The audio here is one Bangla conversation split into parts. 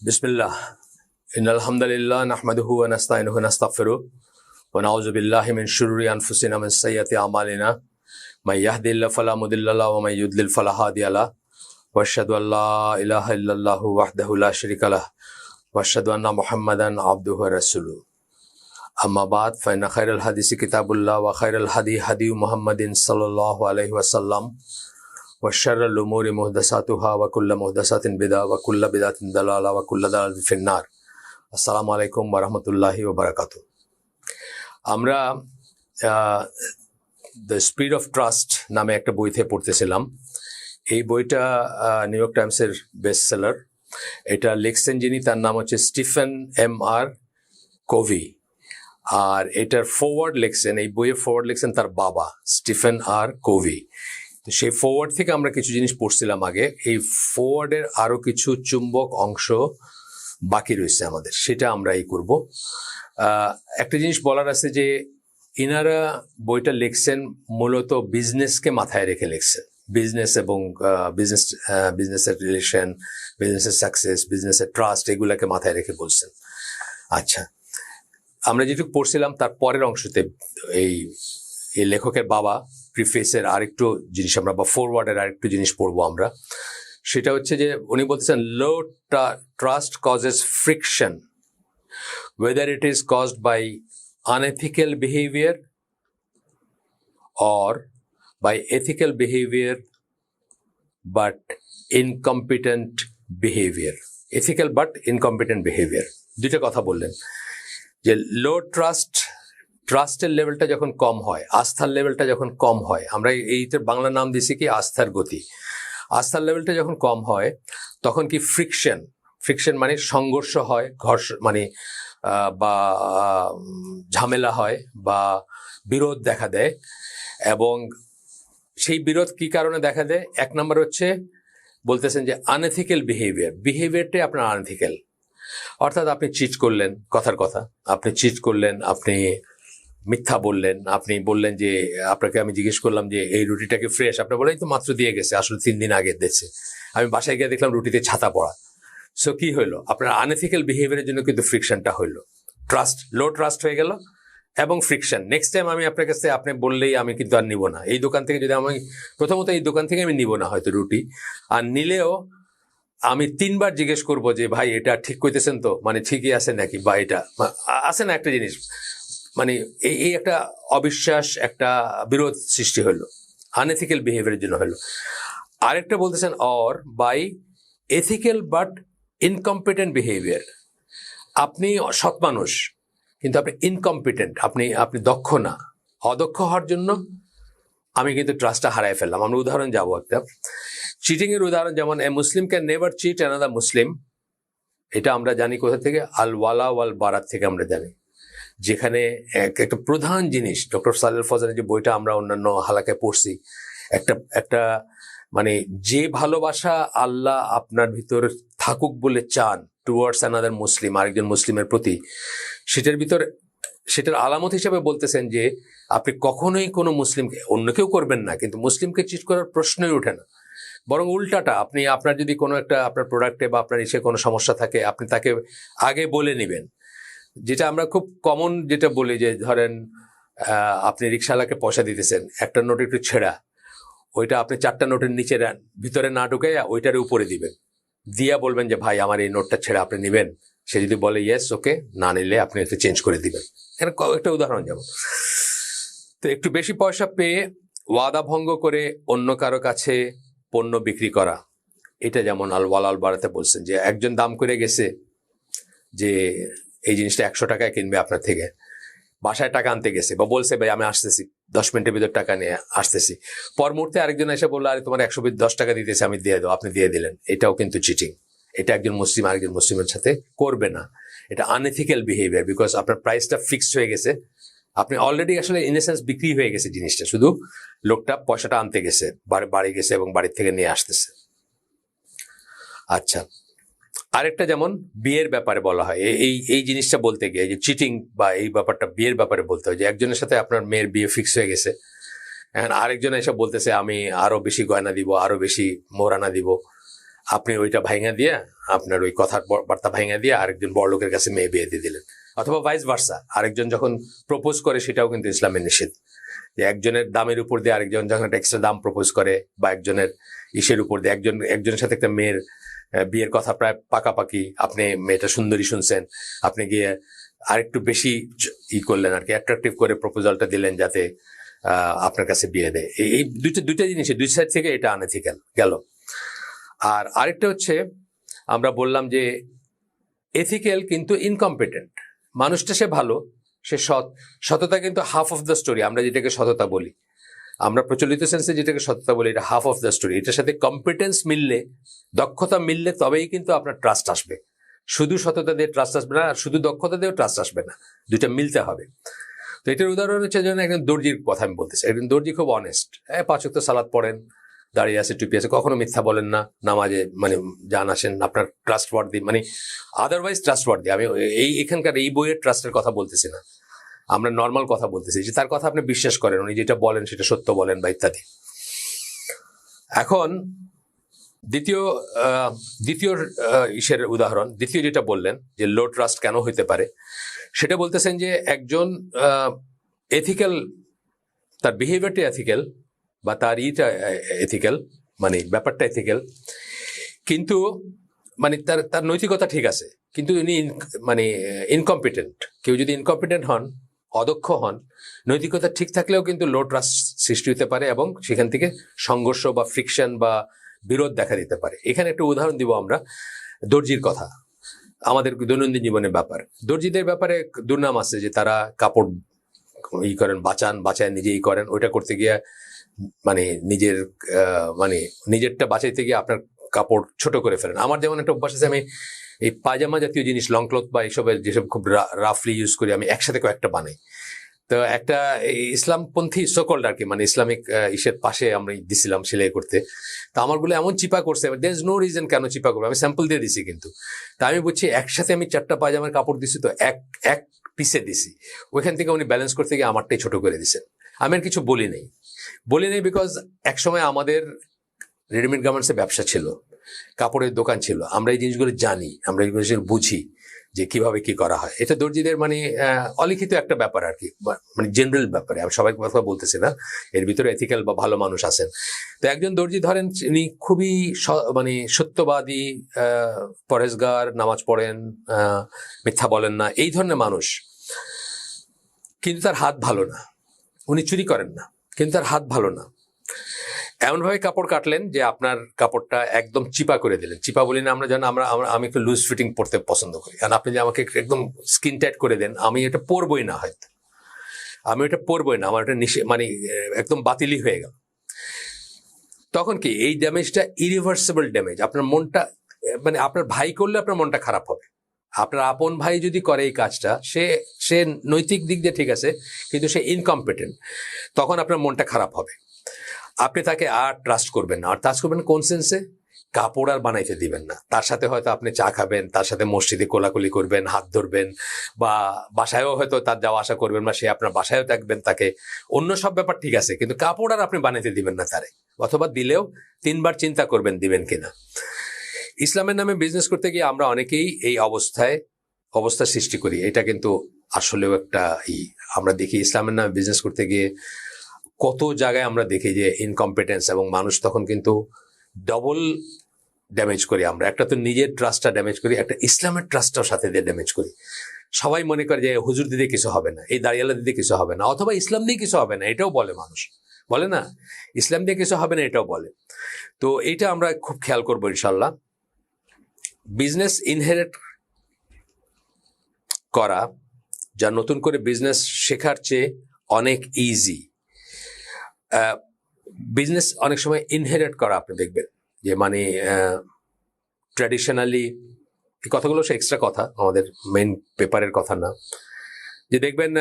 बिस्मिल्लाह इन्नल हम्दुलिल्लाह नहमदुहु व नस्तईनुहु व नस्तगफिरुह व नऊज़ु बिल्लाहि मिन शुरूरि अनफुसिना व मिन सय्यिआति अमालिना मन यहदिहिल्लाहु फला मुदिल्ल लहु व मन युद्लिल फला हादिय लहु व अशहदु अन ला इलाहा इल्लल्लाहु वहदहु ला शरीका लहु व अशहदु अन्ना मुहम्मदन अब्दुहु व रसूलुहु अम्मा बाद फ़इन्न खैरल हदीसि किताबुल्लाह व खैरल हदी हदी मुहम्मदिन सल्लल्लाहु अलैहि वसल्लम व शर्रुल उमूरि मुहदसातुहा व कुल्लु मुहदसातिन बिदअ व कुल्लु बिदअतिन दलाला व कुल्लु दलालातिन फिन्नार। अस्सलामु आलैकुम व राहमातुल्लाहि व बाराकातुहु। আমরা দ্য স্পিড অফ ট্রাস্ট নামে একটা বই থেকে পড়তেছিলাম। এই বইটা নিউ ইয়র্ক টাইমসের বেস্ট সেলার। এটা লিখছেন যিনি, তার নাম হচ্ছে স্টিফেন M.R. কোভি। আর এটার ফরওয়ার্ড লিখছেন, এই বইয়ের ফরওয়ার্ড লিখছেন তার বাবা স্টিফেন R. কোভি। তো সেই ফরওয়ার্ড থেকে আমরা কিছু জিনিস পড়ছিলাম আগে। এই ফরওয়ার্ডের আরো কিছু চুম্বক অংশ বাকি রয়েছে আমাদের, সেটা আমরা এই করব। একটা জিনিস বলার আছে যে ইনারা বইটা লিখছেন মূলত বিজনেসকে মাথায় রেখে লিখছেন। বিজনেস এবং বিজনেসের রিলেশন, বিজনেসের সাকসেস, বিজনেসের ট্রাস্ট, এগুলাকে মাথায় রেখে বলছেন। আচ্ছা, আমরা যেটুকু পড়ছিলাম তার পরের অংশতে এই লেখকের বাবা প্রিফেসের আরেকটু জিনিস আমরা, বা ফরওয়ার্ডের আরেকটু জিনিস পড়বো আমরা। সেটা হচ্ছে যে উনি বলতেছেন low trust causes friction whether it is caused by unethical behavior or by ethical behavior but incompetent behavior. Ethical but incompetent behavior, দুইটা কথা বললেন যে লো ট্রাস্টের লেভেলটা যখন কম হয়, আস্থার লেভেলটা যখন কম হয়, আমরা এইটার বাংলা নাম দিছি কি আস্থার গতি। আস্থার লেভেলটা যখন কম হয় তখন কি ফ্রিকশন মানে সংঘর্ষ হয়, ঘর্ষণ মানে বা ঝামেলা হয় বা বিরোধ দেখা দেয়। এবং সেই বিরোধ কি কারণে দেখা দেয়? এক নম্বর হচ্ছে বলতেছেন যে আনএথিক্যাল বিহেভিয়ারটাই আপনার আনএথিক্যাল। অর্থাৎ আপনি চিট করলেন, কথার কথা আপনি চিট করলেন, আপনি মিথ্যা বললেন, আপনি বললেন যে আপনাকে আমি জিজ্ঞেস করলাম যে এই রুটিটা কি ফ্রেশ, আপনি বলেন তো মাত্র দিয়ে গেছে, আসলে 3 দিন আগে দিয়েছে। আমি বাসায় গিয়ে দেখলাম রুটিতে ছাতা পড়া। সো কি হইলো? আপনার আনএথিক্যাল বিহেভিয়ারের জন্য কিন্তু ফ্রিকশনটা হইলো, লো ট্রাস্ট হয়ে গেল এবং ফ্রিকশন। নেক্সট টাইম আমি আপনার কাছে আপনি বললেই আমি কিন্তু আর নিব না এই দোকান থেকে। যদি আমি প্রথমত এই দোকান থেকে আমি নিব না হয়তো রুটি, আর নিলেও আমি 3 বার জিজ্ঞেস করবো যে ভাই এটা ঠিক কইতেছেন তো, মানে ঠিকই আছে নাকি, বা এটা আছে না একটা জিনিস, মানে এই একটা অবিশ্বাস, একটা বিরোধ সৃষ্টি হলো, আনএথিক্যাল বিহেভিয়ারের জন্য হলো। আরেকটা বলতেছেন or by ethical but incompetent behaviour. আপনি সৎ মানুষ কিন্তু আপনি ইনকম্পিটেন্ট, আপনি দক্ষ না। অদক্ষ হওয়ার জন্য আমি কিন্তু ট্রাস্টটা হারাই ফেললাম। আমরা উদাহরণ যাবো একটা চিটিং এর উদাহরণ, যেমন এ মুসলিম ক্যান নেভার চিট অ্যানাদার মুসলিম। এটা আমরা জানি কোথা থেকে? আল ওয়ালা ওয়াল বারাত থেকে আমরা জানি, যেখানে একটা প্রধান জিনিস ডক্টর সালেহ ফজলের যে বইটা আমরা অন্যান্য হালাকায় পড়ছি, একটা মানে যে ভালোবাসা আল্লাহ আপনার ভিতর থাকুক বলে চান টুয়ার্ডস অ্যানাদার মুসলিম, আরেকজন মুসলিমের প্রতি, সেটার আলামত হিসাবে বলতেছেন যে আপনি কখনোই কোনো মুসলিমকে, অন্য কেউ করবেন না কিন্তু মুসলিমকে চিট করার প্রশ্নই ওঠে না। বরং উল্টাটা, আপনি আপনার যদি কোনো একটা আপনার প্রোডাক্টে বা আপনার ইসে কোনো সমস্যা থাকে, আপনি তাকে আগে বলে নেবেন। যেটা আমরা খুব কমন যেটা বলি যে ধরেন আপনি রিক্সাওয়ালাকে পয়সা দিতেছেন, একটা নোট একটু ছেঁড়া, ওইটা আপনি 4টা নোটের নিচে ভিতরে না ঢুকে ওইটার উপরে দিবেন, দিয়া বলবেন যে ভাই আমার এই নোটটা ছেড়ে আপনি নেবেন। সে যদি বলে ইয়েস ওকে, না নিলে আপনি এটা চেঞ্জ করে দিবেন। একটা উদাহরণ যেমন, তো একটু বেশি পয়সা পেয়ে ওয়াদা ভঙ্গ করে অন্য কারো কাছে পণ্য বিক্রি করা, এটা যেমন আল ওয়ালাল বারাতে বলছেন যে একজন দাম করে গেছে যে এই জিনিসটা 100 টাকায় কিনবে আপনার থেকে, বাসায় টাকা আনতে গেছে বা বলছে ভাই আমি আসতেছি 10 মিনিটের ভিতর টাকা নিয়ে আসতেছি, পর মুহূর্তে আরেকজন এসে বললো আরে তোমার 110 টাকা দিতেছে আমি দিয়ে দাও, আপনি দিয়ে দিলেন। এটাও কিন্তু চিটিং। এটা একজন মুসলিম আরেকজন মুসলিমের সাথে করবে না। এটা আনএথিক্যাল বিহেভিয়ার, বিকজ আপনার প্রাইসটা ফিক্সড হয়ে গেছে, আপনি অলরেডি আসলে ইন এ সেন্স বিক্রি হয়ে গেছে জিনিসটা, শুধু লোকটা পয়সাটা আনতে গেছে, বাড়ি গেছে এবং বাড়ির থেকে নিয়ে আসতেছে। আচ্ছা, আরেকটা যেমন বিয়ের ব্যাপারে বলা হয়, এই জিনিসটা বলতে গিয়ে যে চিটিং বা এই ব্যাপারটা বিয়ের ব্যাপারে বলতে হয় যে একজনের সাথে আপনার মেয়ের বিয়ে ফিক্স হয়ে গেছে, আরেকজন এসে বলতেছে আমি আরো বেশি গয়না দিব, আরো বেশি মোহরানা দিব, আপনি ওইটা ভাঙা দিয়ে, আপনার ওই কথার বার্তা ভাঙা দিয়ে আরেকজন বড় লোকের কাছে মেয়ে বিয়ে দিয়ে দিলেন, অথবা ভাইস ভার্সা, আরেকজন যখন প্রপোজ করে সেটাও কিন্তু ইসলামের নিষেধ, যে একজনের দামের উপর দিয়ে আরেকজন যখন একটা এক্সট্রা দাম প্রপোজ করে, বা একজনের ইসের উপর দিয়ে একজনের সাথে একটা মেয়ের বিয়ের কথা প্রায় পাকাপাকি, আপনি মেয়েটা সুন্দরী শুনছেন, আপনি গিয়ে আরেকটু বেশি করলেন আর কি, অ্যাট্রাকটিভ করে প্রপোজালটা দিলেন যাতে আপনার কাছে বিয়ে দেয়। এই দুইটা জিনিস, দুই সাইড থেকে এটা আনএথিক্যাল গেল। আর আরেকটা হচ্ছে, আমরা বললাম যে এথিক্যাল কিন্তু ইনকম্পিটেন্ট। মানুষটা সে ভালো, সে সততা কিন্তু হাফ অফ দ্য স্টোরি। আমরা যেটাকে সততা বলি, আমরা প্রচলিত সেন্সে যেটাকে সততা বলি, এটা হাফ অফ দ্য স্টোরি। এটার সাথে কম্পিটেন্স মিললে, দক্ষতা মিললে তবেই কিন্তু আপনার ট্রাস্ট আসবে। শুধু সততা দিয়ে ট্রাস্ট আসবে না, আর শুধু দক্ষতা দিয়েও ট্রাস্ট আসবে না, দুইটা মিলতে হবে। তো এটার উদাহরণ হচ্ছে যেন একজন দর্জির কথা আমি বলতেছি। একজন দর্জি খুব অনেস্ট, 5 ওয়াক্ত সালাত পড়েন, দাঁড়িয়ে আছে, টুপি আছে, কখনো মিথ্যা বলেন না, নামাজে মানে যান আসেন, আপনার ট্রাস্টওয়ার্দি, মানে আদারওয়াইজ ট্রাস্টওয়ার্দি। আমি এখানকার এই বইয়ের ট্রাস্টের কথা বলতেছি না, আমরা নর্মাল কথা বলতেছি, যে তার কথা আপনি বিশ্বাস করেন, উনি যেটা বলেন সেটা সত্য বলেন বা ইত্যাদি। এখন দ্বিতীয় ইসের উদাহরণ, দ্বিতীয় যেটা বললেন যে লো ট্রাস্ট কেন হইতে পারে, সেটা বলতেছেন যে একজন এথিক্যাল, তার বিহেভিয়ারটা এথিক্যাল, বা তার এথিক্যাল, মানে ব্যাপারটা এথিক্যাল, কিন্তু মানে তার নৈতিকতা ঠিক আছে, কিন্তু উনি মানে ইনকম্পিটেন্ট। কেউ যদি ইনকম্পিটেন্ট হন, অদক্ষ হন, নৈতিকতা ঠিক থাকলেও কিন্তু লো ট্রাস্ট সৃষ্টি হতে পারে, এবং সেখান থেকে সংঘর্ষ বা ফ্রিকশন বা বিরোধ দেখা দিতে পারে। এখানে একটা উদাহরণ দিব আমরা, দর্জির কথা, আমাদের দৈনন্দিন জীবনের ব্যাপার। দর্জিদের ব্যাপারে দুর্নাম আছে যে তারা কাপড় করেন, বাঁচায় নিজেই করেন, ওইটা করতে গিয়ে মানে নিজেরটা বাঁচাইতে গিয়ে আপনার কাপড় ছোট করে ফেলেন। আমার যেমন একটা অভ্যাস আছে, আমি এই পায়জামা জাতীয় জিনিস, লং ক্লথ বা এইসবের যেসব খুব রাফলি ইউজ করি, আমি একসাথে কয়েকটা বানাই। তো একটা ইসলামপন্থী সকল্ড আর কি, মানে ইসলামিক ইসের পাশে আমরা দিছিলাম সেলাই করতে। তো আমারগুলো এমন চিপা করছে, দেয়ার ইজ নো রিজন কেন চিপা করবো, আমি স্যাম্পল দিয়ে দিছি কিন্তু। তা আমি বুঝছি একসাথে আমি 4টা পায়জামার কাপড় দিছি, তো এক পিসে দিছি, ওইখান থেকে উনি ব্যালেন্স করতে গিয়ে আমারটাই ছোট করে দিছেন। আমি আর কিছু বলি নেই বিকজ একসময় আমাদের রেডিমেড গার্মেন্টসের ব্যবসা ছিল, কাপড়ের দোকান ছিল, আমরা এই জিনিসগুলো জানি, আমরা এই জিনিসগুলো বুঝি যে কিভাবে কি করা হয়। এটা দর্জিদের মানে অলিখিত একটা ব্যাপার আর কি, মানে জেনারেল ব্যাপারে, আমি সবাই কথা বলতেছি না, এর ভিতরে এথিক্যাল বা ভালো মানুষ আছেন। তো একজন দর্জি ধরেন, উনি খুবই মানে সত্যবাদী, পরেজগার, নামাজ পড়েন, মিথ্যা বলেন না, এই ধরনের মানুষ, কিন্তু তার হাত ভালো না। উনি চুরি করেন না, কিন্তু তার হাত ভালো না। এমনভাবে কাপড় কাটলেন যে আপনার কাপড়টা একদম চিপা করে দিলেন। চিপা বলি না আমরা, যেন আমি একটু লুজ ফিটিং পরতে পছন্দ করি, কারণ আপনি যে আমাকে একদম স্কিন টাইট করে দেন, আমি এটা পরবই না, হয়তো আমি এটা পরবই না, আমার এটা মানে একদম বাতিলই হয়ে গেল। তখন কি এই ড্যামেজটা ইরিভার্সিবল ড্যামেজ। আপনার মনটা, মানে আপনার ভাই করলে আপনার মনটা খারাপ হবে, আপনার আপন ভাই যদি করে এই কাজটা, সে নৈতিক দিক দিয়ে ঠিক আছে, কিন্তু সে ইনকম্পিটেন্ট, তখন আপনার মনটা খারাপ হবে। আপনি তাকে আর ট্রাস্ট করবেন না। আর ট্রাস্ট করবেন কোন সেন্সে? কাপড় আর বানাইতে দিবেন না। তার সাথে হয়তো আপনি চা খাবেন, তার সাথে মসজিদে কোলাকুলি করবেন, হাত ধরবেন, বা বাসায়ও হয়তো তার যাওয়া আসা করবেন, বা সে আপনার বাসায়ও থাকবেন তাকে, অন্য সব ব্যাপার ঠিক আছে, কিন্তু কাপড় আর আপনি বানাইতে দিবেন না তারে, অথবা দিলেও 3বার চিন্তা করবেন দিবেন কিনা। ইসলামের নামে বিজনেস করতে গিয়ে আমরা অনেকেই এই অবস্থা সৃষ্টি করি। এটা কিন্তু আসলেও একটা আমরা দেখি ইসলামের নামে বিজনেস করতে গিয়ে কত জায়গায় আমরা দেখি যে ইনকম্পিটেন্স, এবং মানুষ তখন কিন্তু ডবল ড্যামেজ করি আমরা। একটা তো নিজের ট্রাস্টটা ড্যামেজ করি, একটা ইসলামের ট্রাস্টটাও সাথে দিয়ে ড্যামেজ করি। সবাই মনে করে যে হুজুর দিদি কিছু হবে না, এই দাঁড়িয়ালা দিদি কিছু হবে না, অথবা ইসলাম দিয়ে কিছু হবে না, এটাও বলে মানুষ, বলে না ইসলাম দিয়ে কিছু হবে না, এটাও বলে। তো এইটা আমরা খুব খেয়াল করবো ইনশাল্লাহ। বিজনেস ইনহেরিট করা, যা নতুন করে বিজনেস শেখার চেয়ে অনেক ইজি। বিজনেস অনেক সময় ইনহেরিট করা, আপনি দেখবেন যে মানে ট্র্যাডিশনালি, এই কথাগুলো সে এক্সট্রা কথা, আমাদের মেইন পেপারের কথা না, যে দেখবেন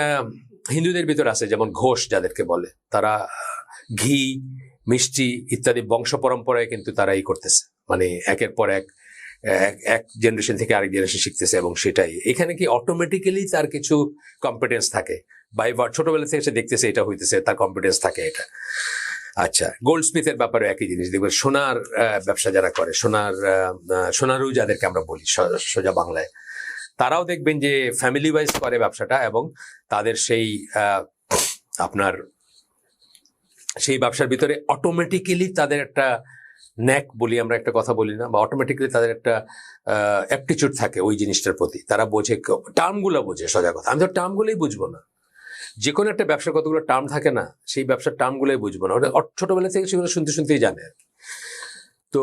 হিন্দুদের ভিতর আছে, যেমন ঘোষ যাদেরকে বলে, তারা ঘি, মিষ্টি ইত্যাদি বংশ পরম্পরায় কিন্তু তারা করতেছে, মানে একের পর এক জেনারেশন থেকে আরেক জেনারেশন শিখতেছে, এবং সেটাই এখানে কি অটোমেটিক্যালি তার কিছু কম্পিটেন্স থাকে, বা ছোটবেলা থেকে সে দেখতেছে এটা হইতেছে, তার কম্পিটেন্স থাকে এটা। আচ্ছা, গোল্ড স্মিথের ব্যাপারে একই জিনিস দেখবেন। সোনার ব্যবসা যারা করে, সোনারু যাদেরকে আমরা বলি সোজা বাংলায়, তারাও দেখবেন যে ফ্যামিলি ওয়াইজ করে ব্যবসাটা, এবং তাদের সেই আপনার সেই ব্যবসার ভিতরে অটোমেটিক্যালি তাদের একটা ন্যাক বলি আমরা, একটা কথা বলি না, বা অটোমেটিক্যালি তাদের একটা অ্যাপটিচিউড থাকে ওই জিনিসটার প্রতি। তারা বোঝে, টার্মগুলো বোঝে। সোজা কথা, আমি তো টার্মগুলোই বুঝবো না। যে কোনো একটা ব্যবসার কতগুলো টার্ম থাকে না, সেই ব্যবসার টার্মগুলোই বুঝবো না। ওটা ছোটবেলা থেকে সেগুলো শুনতেই জানে। তো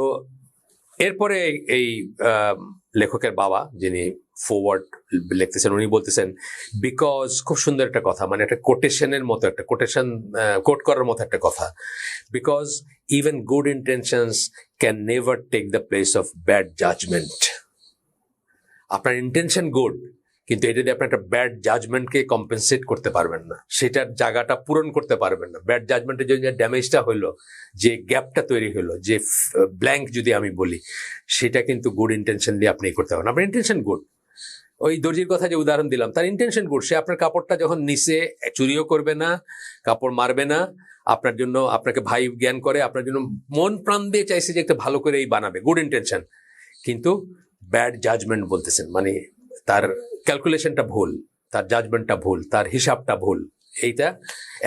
এরপরে এই লেখকের বাবা, যিনি ফরওয়ার্ড লিখতেছেন, উনি বলতেছেন বিকজ, খুব সুন্দর একটা কথা, মানে একটা কোটেশনের মতো, একটা কোট করার মতো একটা কথা, because even good intentions can never take the place of bad judgement. আপনার ইন্টেনশন গুড, কিন্তু এটা দিয়ে আপনি একটা ব্যাড জাজমেন্টকে কম্পেনসেট করতে পারবেন না, সেটার জায়গাটা পূরণ করতে পারবেন না। ব্যাড জাজমেন্টের জন্য যে ড্যামেজটা হলো, যে গ্যাপটা তৈরি হলো, যে ব্ল্যাঙ্ক যদি আমি বলি, সেটা কিন্তু গুড ইন্টেনশন দিয়ে আপনি করতে পারবেন। আপনার ইন্টেনশন গুড। ওই দর্জির কথা যে উদাহরণ দিলাম, তার ইন্টেনশন গুড। সে আপনার কাপড়টা যখন নিচে চুরিও করবে না, কাপড় মারবে না, আপনার জন্য, আপনাকে ভাই জ্ঞান করে, আপনার জন্য মন প্রাণ দিয়ে চাইছে যে একটা ভালো করে এই বানাবে, গুড ইন্টেনশন। কিন্তু ব্যাড জাজমেন্ট বলতেছেন, মানে তার ক্যালকুলেশনটা ভুল, তার জাজমেন্টটা ভুল, তার হিসাবটা ভুল। এইটা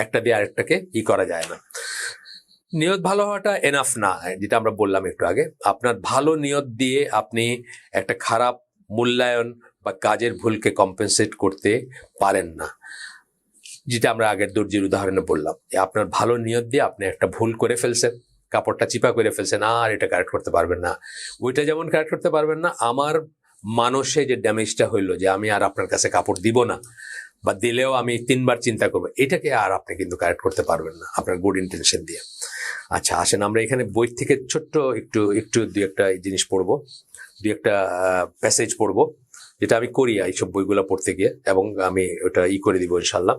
একটা দিয়ে আরেকটাকে করা যায় না। নিয়ত ভালো হওয়াটা এনাফ না, যেটা আমরা বললাম একটু আগে। আপনার ভালো নিয়ত দিয়ে আপনি একটা খারাপ মূল্যায়ন বা কাজের ভুলকে কম্পেনসেট করতে পারেন না, যেটা আমরা আগের দর্জির উদাহরণে বললাম। আপনার ভালো নিয়ত দিয়ে আপনি একটা ভুল করে ফেলছেন, কাপড়টা চিপা করে ফেলছেন, আর এটা কারেক্ট করতে পারবেন না। ওইটা যেমন কারেক্ট করতে পারবেন না, আমার মানুষে যে ড্যামেজটা হইলো, যে আমি আর আপনার কাছে কাপড় দিব না, বা দিলেও আমি 3 বার চিন্তা করবো, এটাকে আর আপনি কিন্তু কারেক্ট করতে পারবেন না আপনার গুড ইন্টেনশন দিয়ে। আচ্ছা, আসেন আমরা এখানে বই থেকে ছোট্ট একটু দুই একটা জিনিস পড়বো, দুই একটা প্যাসেজ পড়বো, যেটা আমি করি এইসব বইগুলো পড়তে গিয়ে, এবং আমি ওটা করে দিব ইনশাল্লাহ।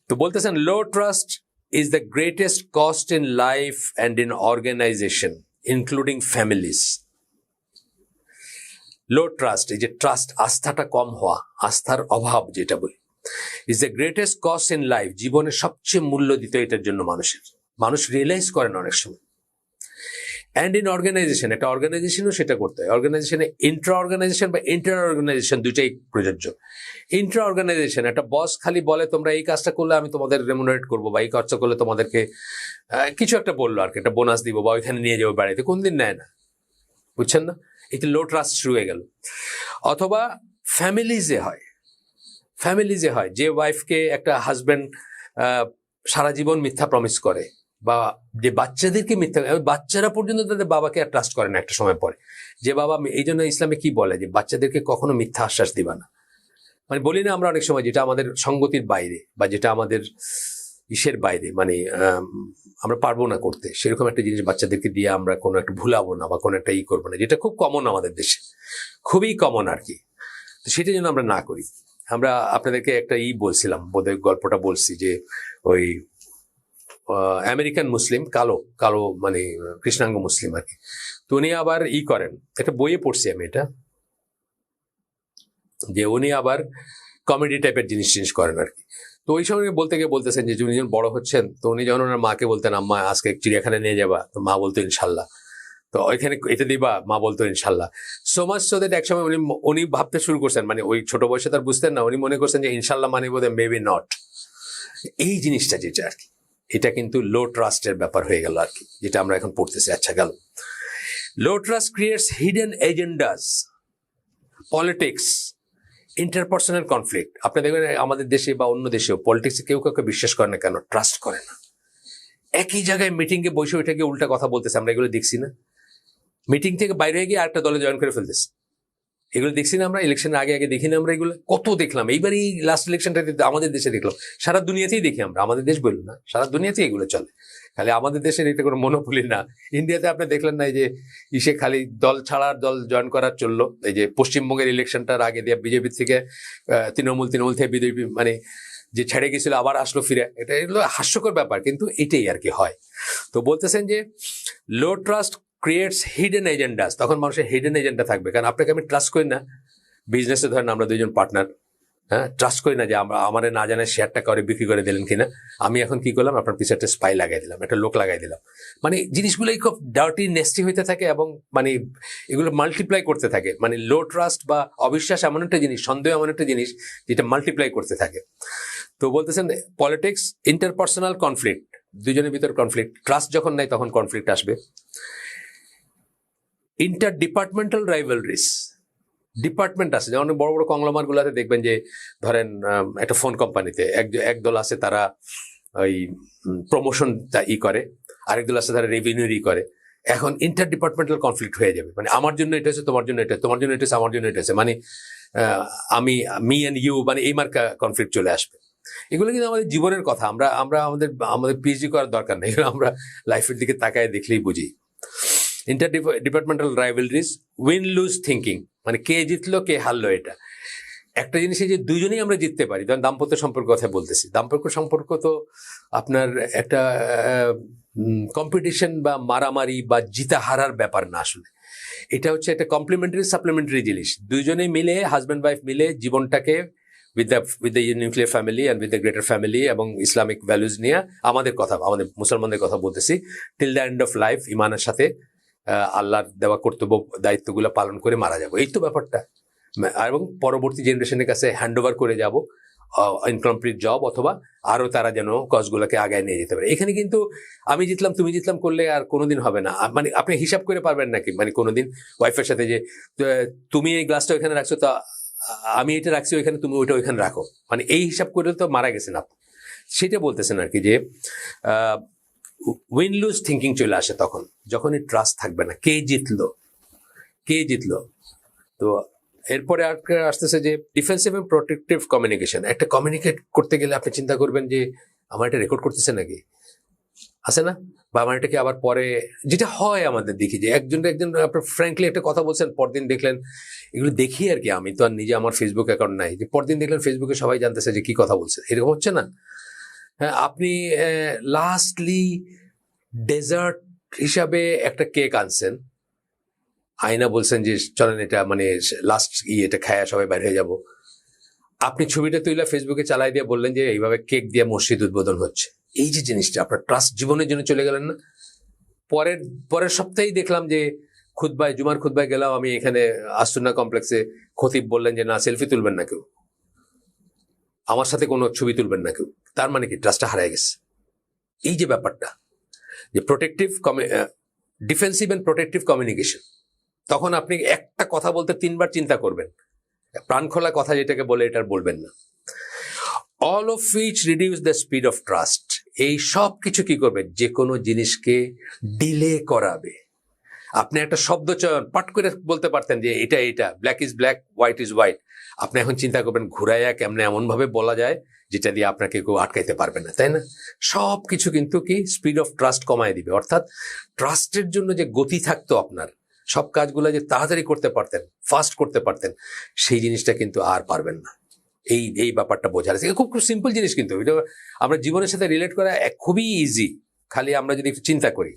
তো বলতেছেন, low trust is the greatest cost in life and in organisation including families. Low trust, এই যে ট্রাস্ট, আস্থাটা কম হওয়া, আস্থার অভাব যেটা বলি, is the greatest cost in life. জীবনের সবচেয়ে মূল্য দিতে এটার জন্য মানুষ রিয়েলাইজ করেন অনেক সময়। অ্যান্ড ইন অর্গানাইজেশন, একটা অর্গানাইজেশনও সেটা করতে হয়। অর্গানাইজেশনে ইন্ট্রা অর্গানাইজেশন বা ইন্টার অর্গানাইজেশন দুইটাই প্রযোজ্য। ইন্ট্রা অর্গানাইজেশন, একটা বস খালি বলে তোমরা এই কাজটা করলে আমি তোমাদের রেমুনারেট করবো, বা এই কাজটা করলে তোমাদেরকে কিছু একটা বললো আর কি, একটা বোনাস দিব, বা ওইখানে নিয়ে যাবো বাড়িতে, কোনদিন নেয় না, বুঝছেন না? এটা লো ট্রাস্ট শুরু হয়ে গেল। অথবা ফ্যামিলিজে হয়, যে ওয়াইফকে একটা হাজব্যান্ড সারা জীবন মিথ্যা প্রমিস করে, বা যে বাচ্চাদেরকে মিথ্যা, বাচ্চারা পর্যন্ত তাদের বাবাকে আর ট্রাস্ট করে না একটা সময় পরে। যে বাবা, এই জন্য ইসলামে কি বলে যে বাচ্চাদেরকে কখনো মিথ্যা আশ্বাস দিবা না। মানে বলি না আমরা অনেক সময়, যেটা আমাদের সঙ্গতির বাইরে, বা যেটা আমাদের ইসের বাইরে, মানে আমরা পারবো না করতে, সেরকম একটা জিনিস বাচ্চাদেরকে দিয়ে আমরা কোনো একটা ভুলাবো না, বা কোনো একটা করবো না, যেটা খুব কমন আমাদের দেশে, খুবই কমন আর কি। তো সেটা যেন আমরা না করি। আমরা আপনাদেরকে একটা বলছিলাম, বোধহয় গল্পটা বলছি, যে ওই আমেরিকান মুসলিম, কালো মানে কৃষ্ণাঙ্গ মুসলিম আর কি। তো উনি আবার করেন, একটা বইয়ে পড়ছি আমি এটা, যে উনি আবার কমেডি টাইপের জিনিস করেন আর কি। তো ওই সময় বলতে গিয়ে বলতেছেন যে উনি যখন বড় হচ্ছেন, তো উনি যখন ওনার মাকে বলতেন, আম্মা আজকে চিড়িয়াখানা নিয়ে যাবা, তো মা বলতো ইনশাল্লাহ। তো ওইখানে এটা দিবা, মা বলতো ইনশাল্লাহ। সো মাচ সো দ্যাট একসময় উনি ভাবতে শুরু করছেন, মানে ওই ছোট বয়সে তার বুঝতেন না, উনি মনে করছেন যে ইনশাল্লাহ মানে বোধহয় মেবি নট। এই জিনিসটা যেটা আর কি, এটা কিন্তু লো ট্রাস্টের ব্যাপার হয়ে গেল আর কি, যেটা আমরা এখন পড়তেছি। আচ্ছা, গেল। Low trust creates hidden agendas, politics, interpersonal conflict. আপনি দেখবেন আমাদের দেশে বা অন্য দেশেও পলিটিক্সে কেউ কাউকে বিশ্বাস করে না, কেন? ট্রাস্ট করে না। একই জায়গায় মিটিংয়ে বসে ওইটা গিয়ে উল্টা কথা বলতেছে, আমরা এগুলো দেখছি না? মিটিং থেকে বাইরে হয়ে গিয়ে আরেকটা দলে জয়েন করে ফেলতেছে, এগুলো দেখছি না আমরা? ইলেকশনের আগে দেখি না আমরা? এগুলো কত দেখলাম। এইবার এই লাস্ট ইলেকশনটা আমাদের দেশে দেখলাম, সারা দুনিয়াতেই দেখি আমরা, আমাদের দেশ বলুন না, সারা দুনিয়াতেই এগুলো চলে। খালি আমাদের দেশের এটা কোনো মনোপলি না। ইন্ডিয়াতে আপনি দেখলেন না, এই যে খালি দল ছাড়ার দল জয়েন করার চললো। এই যে পশ্চিমবঙ্গের ইলেকশনটার আগে দিয়ে বিজেপি থেকে তৃণমূল থেকে বিজেপি, মানে যে ছেড়ে গেছিল আবার আসলো ফিরে। এগুলো হাস্যকর ব্যাপার, কিন্তু এটাই আর কি হয়। তো বলতেছেন যে লো ট্রাস্ট ক্রিয়েটস হিডেন এজেন্ডাস। তখন মানুষের হিডেন এজেন্ডা থাকবে, কারণ আপনাকে আমি ট্রাস্ট করি না। বিজনেসে ধরেন আমরা দুইজন পার্টনার, হ্যাঁ, ট্রাস্ট করি না যে আমার না জানে শেয়ারটা করে বিক্রি করে দিলেন কিনা, আমি এখন কি করলাম, আপনার পিছনে একটা স্পাই লাগাই দিলাম, একটা লোক লাগাই দিলাম। মানে জিনিসগুলোই খুব ডার্টি নেস্টি হইতে থাকে এবং মানে এগুলো মাল্টিপ্লাই করতে থাকে। মানে লো ট্রাস্ট বা অবিশ্বাস এমন একটা জিনিস, সন্দেহ এমন একটা জিনিস যেটা মাল্টিপ্লাই করতে থাকে। তো বলতেছেন পলিটিক্স, ইন্টারপার্সোনাল কনফ্লিক্ট, দুজনের ভিতর কনফ্লিক্ট, ট্রাস্ট যখন নাই তখন কনফ্লিক্ট আসবে। ইন্টার ডিপার্টমেন্টাল রাইভালরিস, ডিপার্টমেন্ট আছে, যেমন বড় বড় কংগ্লোমার গুলাতে দেখবেন যে ধরেন একটা ফোন কোম্পানিতে একদল আছে তারা ওই প্রমোশন করে, আরেক দল আছে তারা রেভিনিউ করে। এখন ইন্টার ডিপার্টমেন্টাল কনফ্লিক্ট হয়ে যাবে, মানে আমার জন্য এটা হচ্ছে, তোমার জন্য এটা, তোমার জন্য এটা হচ্ছে, আমার জন্য এটা হচ্ছে, মানে মি অ্যান্ড ইউ, মানে এই মার্কা কনফ্লিক্ট চলে আসবে। এগুলো কিন্তু আমাদের জীবনের কথা, আমরা আমরা আমাদের আমাদের পিএইচডি করার দরকার নেই, এগুলো আমরা লাইফের দিকে তাকায় দেখলেই বুঝি। Interdepartmental rivalries, win lose thinking, মানে কে জিতলো কে হারলো, এটা একটা জিনিস যে দুজনেই আমরা জিততে পারি। ধরেন দাম্পত্য সম্পর্ক কথা বলতেছি, দাম্পত্য সম্পর্ক তো আপনার একটা কম্পিটিশন বা মারামারি বা জিতা হারার ব্যাপার না, আসলে এটা হচ্ছে একটা কমপ্লিমেন্টারি সাপ্লিমেন্টারি জিনিস। দুজনেই মিলে, হাজব্যান্ড ওয়াইফ মিলে জীবনটাকে with the nuclear family and with the greater family এবং ইসলামিক ভ্যালুজ নিয়ে, আমাদের মুসলমানদের কথা বলতেছি, till the end of life ইমানের সাথে আল্লাহর দেওয়া কর্তব্য দায়িত্বগুলো পালন করে মারা যাবো, এই তো ব্যাপারটা। এবং পরবর্তী জেনারেশনের কাছে হ্যান্ড ওভার করে যাব ইনকমপ্লিট জব, অথবা আরো তারা যেন কজগুলোকে আগায় নিয়ে যেতে পারে। এখানে কিন্তু আমি জিতলাম তুমি জিতলাম করলে আর কোনোদিন হবে না। মানে আপনি হিসাব করে পারবেন নাকি, মানে কোনোদিন ওয়াইফের সাথে যে তুমি এই গ্লাসটা ওইখানে রাখছো, তা আমি এটা রাখছি ওইখানে, তুমি ওইটা ওইখানে রাখো, মানে এই হিসাব করে তো মারা গেছেন আপনি। সেটা বলতেছেন আর কি, যে উইন লুজ থিঙ্কিং চলে আসে তখন, যখনই ট্রাস্ট থাকবে না, কে জিতলো। তো এরপরে আসতেছে যে ডিফেন্সিভ এবং প্রোটেক্টিভ কমিউনিকেশন। একটা কমিউনিকেট করতে গেলে আপনি চিন্তা করবেন যে আমার এটা রেকর্ড করতেছে নাকি, আছে না, বা আমার এটাকে আবার পরে, যেটা হয় আমাদের দেখি যে একজন আপনার ফ্র্যাঙ্কলি একটা কথা বলছেন, পরদিন দেখলেন, এগুলো দেখি আর কি, আমি তো আর নিজে আমার ফেসবুক অ্যাকাউন্ট নাই, যে পরদিন দেখলেন ফেসবুকে সবাই জানতেছে যে কি কথা বলছে, এরকম হচ্ছে না? হ্যাঁ, আপনি লাস্টলি ডেজার্ট হিসাবে একটা কেক আনছেন, আয়না বলছেন যে চলেন এটা মানে লাস্ট এটা খায়া সবাই বাইরে হয়ে যাবো, আপনি ছবিটা তুইলা ফেসবুকে চালাই দিয়ে বললেন যে এইভাবে কেক দিয়ে মসজিদ উদ্বোধন হচ্ছে। এই যে জিনিসটা আপনার ট্রাস্ট জীবনের জন্য চলে গেলেন না। পরের সপ্তাহেই দেখলাম যে জুমার খুতবায় গেলাম আমি, এখানে আসুন্না কমপ্লেক্সে খতিব বললেন যে না, সেলফি তুলবেন না কেউ, আমার সাথে কোনো ছবি তুলবেন না কেউ। তার মানে কি ট্রাস্টটা হারায় গেছে। এই যে ব্যাপারটা, যে ডিফেন্সিভ এন্ড প্রোটেক্টিভ কমিউনিকেশন, তখন আপনি একটা কথা বলতে 3বার চিন্তা করবেন, প্রাণ খোলা কথা যেটাকে বলে এটার বলবেন না। All of which reduce the speed of trust, এই সব কিছু কি করবে, যে কোনো জিনিসকে ডিলে করাবে। আপনি একটা শব্দ চয়ন পাট করে বলতে পারতেন যে এটা black is black, white is white, আপনি এখন চিন্তা করবেন ঘুরাইয়া কেমনে এমন ভাবে বলা যায় যেটা দিয়ে আপনাকে কেউ আটকাইতে পারবে না, তাই না? সব কিছু কিন্তু কি স্পিড অফ ট্রাস্ট কমায় দিবে। অর্থাৎ ট্রাস্টের জন্য যে গতি থাকতো আপনার, সব কাজগুলো যে তাড়াতাড়ি করতে পারতেন, ফাস্ট করতে পারতেন, সেই জিনিসটা কিন্তু আর পারবেন না। এই ব্যাপারটা বোঝার আছে। খুব সিম্পল জিনিস, কিন্তু এটা আমরা জীবনের সাথে রিলেট করা খুবই ইজি, খালি আমরা যদি একটু চিন্তা করি।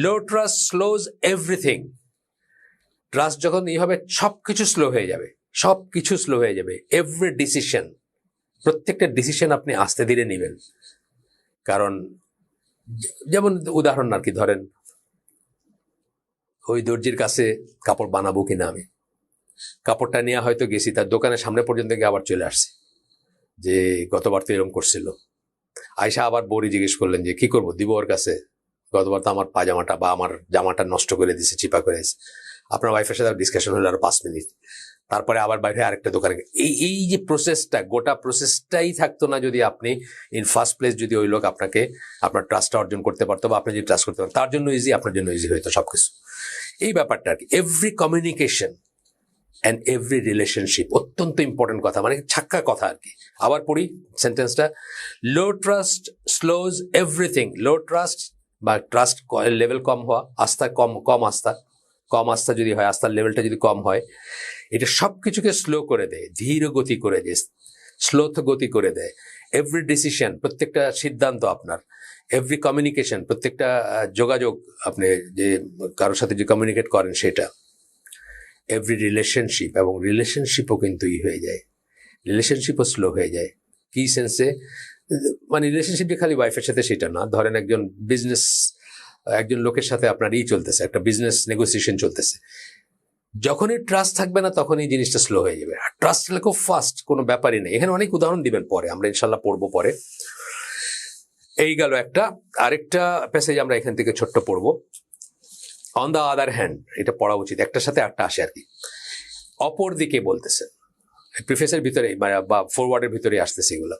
লো ট্রাস্ট স্লোজ এভরিথিং। ট্রাস্ট যখন এইভাবে সবকিছু স্লো হয়ে যাবে, এভরি ডিসিশন, প্রত্যেকটা ডিসিশন আপনি আস্তে ধীরে নেবেন। কারণ যেমন উদাহরণ আর কি, ধরেন ওই দর্জির কাছে কাপড় বানাবো কিনা, আমি কাপড়টা নিয়ে হয়তো গেছি, তার দোকানের সামনে পর্যন্ত গিয়ে আবার চলে আসছি, যে গতবার তো এরকম করছিল। আয়সা আবার বড়ি জিজ্ঞেস করলেন যে কি করবো, দিব ওর কাছে, গতবার তো আমার পাজামাটা বা আমার জামাটা নষ্ট করে দিছে, চিপা করে দিছে। আপনার ওয়াইফের সাথে ডিসকাশন হলো আরো 5 মিনিট, তারপরে আবার বাইরে আরেকটা দোকানে। এই যে প্রসেসটা, গোটা প্রসেসটাই থাকতো না যদি আপনি ইন ফার্স্ট প্লেস, যদি ওই লোক আপনাকে আপনার ট্রাস্টটা অর্জন করতে পারতো, বা আপনি যদি ট্রাস্ট করতে পারতেন, তার জন্য ইজি, আপনার জন্য ইজি হইতো সবকিছু। এই ব্যাপারটা আর কি। Every communication and every relationship, অত্যন্ত ইম্পর্টেন্ট কথা, মানে ছাক্কা কথা আর কি। আবার পড়ি সেন্টেন্সটা, লো ট্রাস্ট স্লোজ এভরিথিং। লো ট্রাস্ট বা ট্রাস্ট লেভেল কম হওয়া, আস্থা কম আস্থা যদি হয়, আস্থার লেভেলটা যদি কম হয়, এটা সবকিছুকে স্লো করে দেয়, ধীর গতি করে দেয়, স্লোথ গতি করে দেয়। এভরি ডিসিশন, প্রত্যেকটা সিদ্ধান্ত আপনার, এভরি কমিউনিকেশন, প্রত্যেকটা যোগাযোগ, আপনি যে কারোর সাথে যে কমিউনিকেট করেন সেটা, এভরি রিলেশনশিপ, এবং রিলেশনশিপও কিন্তু হয়ে যায়। রিলেশনশিপও স্লো হয়ে যায়। কি সেন্সে? মানে রিলেশনশিপ যে খালি ওয়াইফের সাথে সেটা না, ধরেন একজন লোকের সাথে আপনার চলতেছে, একটা বিজনেস নেগোসিয়েশন চলতেছে, যখনই ট্রাস্ট থাকবে না তখনই জিনিসটা স্লো হয়ে যাবে। আর ট্রাস্ট হলে খুব ফাস্ট, কোনো ব্যাপারই নেই। এখানে অনেক উদাহরণ দিবেন পরে, আমরা ইনশাল্লাহ পড়বো পরে। এই গেল একটা। আরেকটা প্যাসেজ আমরা এখান থেকে ছোট্ট পড়বো। অন দ্য আদার হ্যান্ড, এটা পড়া উচিত, একটার সাথে একটা আসে আর কি। অপর দিকে বলতেছে, প্রিফেসের ভিতরে বা ফরওয়ার্ডের ভিতরে আসতেছে এগুলো।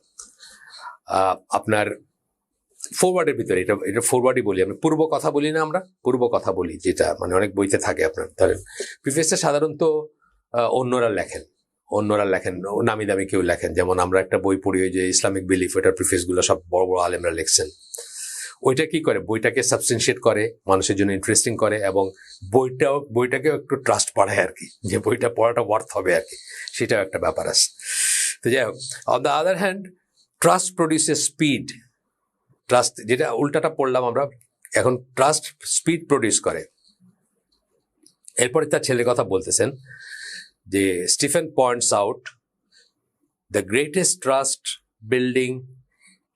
আপনার ফরওয়ার্ডের ভিতরে, এটা ফরওয়ার্ডই বলি আমি, পূর্ব কথা বলি না আমরা, পূর্ব কথা বলি, যেটা মানে অনেক বইতে থাকে আপনার। ধরেন প্রিফেসটা সাধারণত অন্যরা লেখেন, নামি দামি কেউ লেখেন। যেমন আমরা একটা বই পড়ি, ওই যে ইসলামিক বিলিফ, ওটার প্রিফেসগুলো সব বড় বড় আলেমরা লিখছেন। ওইটা কি করে, বইটাকে সাবস্টেনশিয়েট করে, মানুষের জন্য ইন্টারেস্টিং করে, এবং বইটাকেও একটু ট্রাস্ট বাড়ায় আর কি, যে বইটা পড়াটা ওয়ার্থ হবে আর কি, সেটাও একটা ব্যাপার আছে। তো যাই হোক, on the other hand trust produces speed. Trust, যেটা উল্টাটা পড়লাম আমরা এখন, ট্রাস্ট স্পিড প্রডিউস করে। এরপরে তার ছেলের কথা বলতেছেন যে Stephen points out the greatest trust building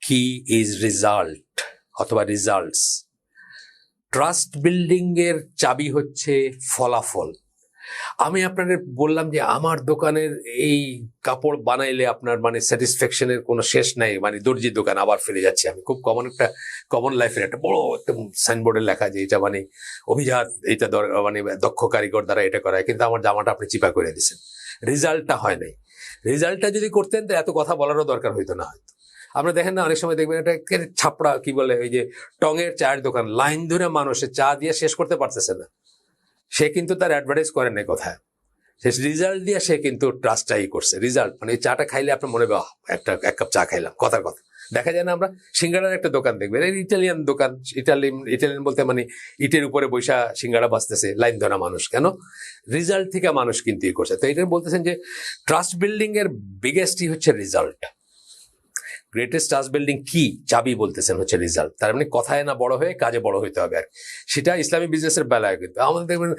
কি ইজ রিজাল্ট অথবা রিজাল্টস। ট্রাস্ট বিল্ডিং এর চাবি হচ্ছে ফলাফল। আমি আপনাদের বললাম যে আমার দোকানের এই কাপড় বানাইলে আপনার মানে স্যাটিসফ্যাকশনের কোনো শেষ নাই, মানে দর্জির দোকান, আবার ফিরে যাচ্ছি আমি। খুব কমন লাইফের একটা বড় একটা সাইনবোর্ডে লেখা যে এটা মানে অভিজাত, এটা মানে দক্ষ কারিগর দ্বারা এটা করা হয়, কিন্তু আমার জামাটা আপনি চিপা করে দিচ্ছেন, রিজাল্টটা হয় নাই। রিজাল্টটা যদি করতেন তো এত কথা বলারও দরকার হইতো না হয়তো। আমরা দেখেন না, অনেক সময় দেখবেন এটা ছাপড়া কি বলে, ওই যে টঙের চায়ের দোকান, লাইন ধরে মানুষে চা দিয়ে শেষ করতে পারতেছে না, সে কিন্তু তার অ্যাডভার্টাইজ করেন না কোথায়, সে রিজাল্ট দিয়ে সে কিন্তু ট্রাস্টটাই করছে। রিজাল্ট মানে এই চাটা খাইলে আপনার মনে হবে এক কাপ চা খাইলাম, কথার কথা। দেখা যায় না, আমরা সিঙ্গাড়ার একটা দোকান দেখবেন, ইটালিয়ান দোকান, ইটালিয়ান বলতে মানে ইটের উপরে বৈশা সিঙ্গাড়া বাঁচতেছে, লাইন ধরা মানুষ, কেন? রিজাল্ট থেকে মানুষ কিন্তু ই করছে। তো এটা বলতেছেন যে ট্রাস্ট বিল্ডিং এর বিগেস্টই হচ্ছে রিজাল্ট। গ্রেটেস্ট ট্রাস্ট বিল্ডিং কি চাবি বলতেছেন হচ্ছে রিজাল্ট। তার মানে কথায় না বড় হয়ে কাজে বড় হইতে হবে আর সেটা ইসলামী বিজনেসের বেলায়। কিন্তু আমাদের দেখবেন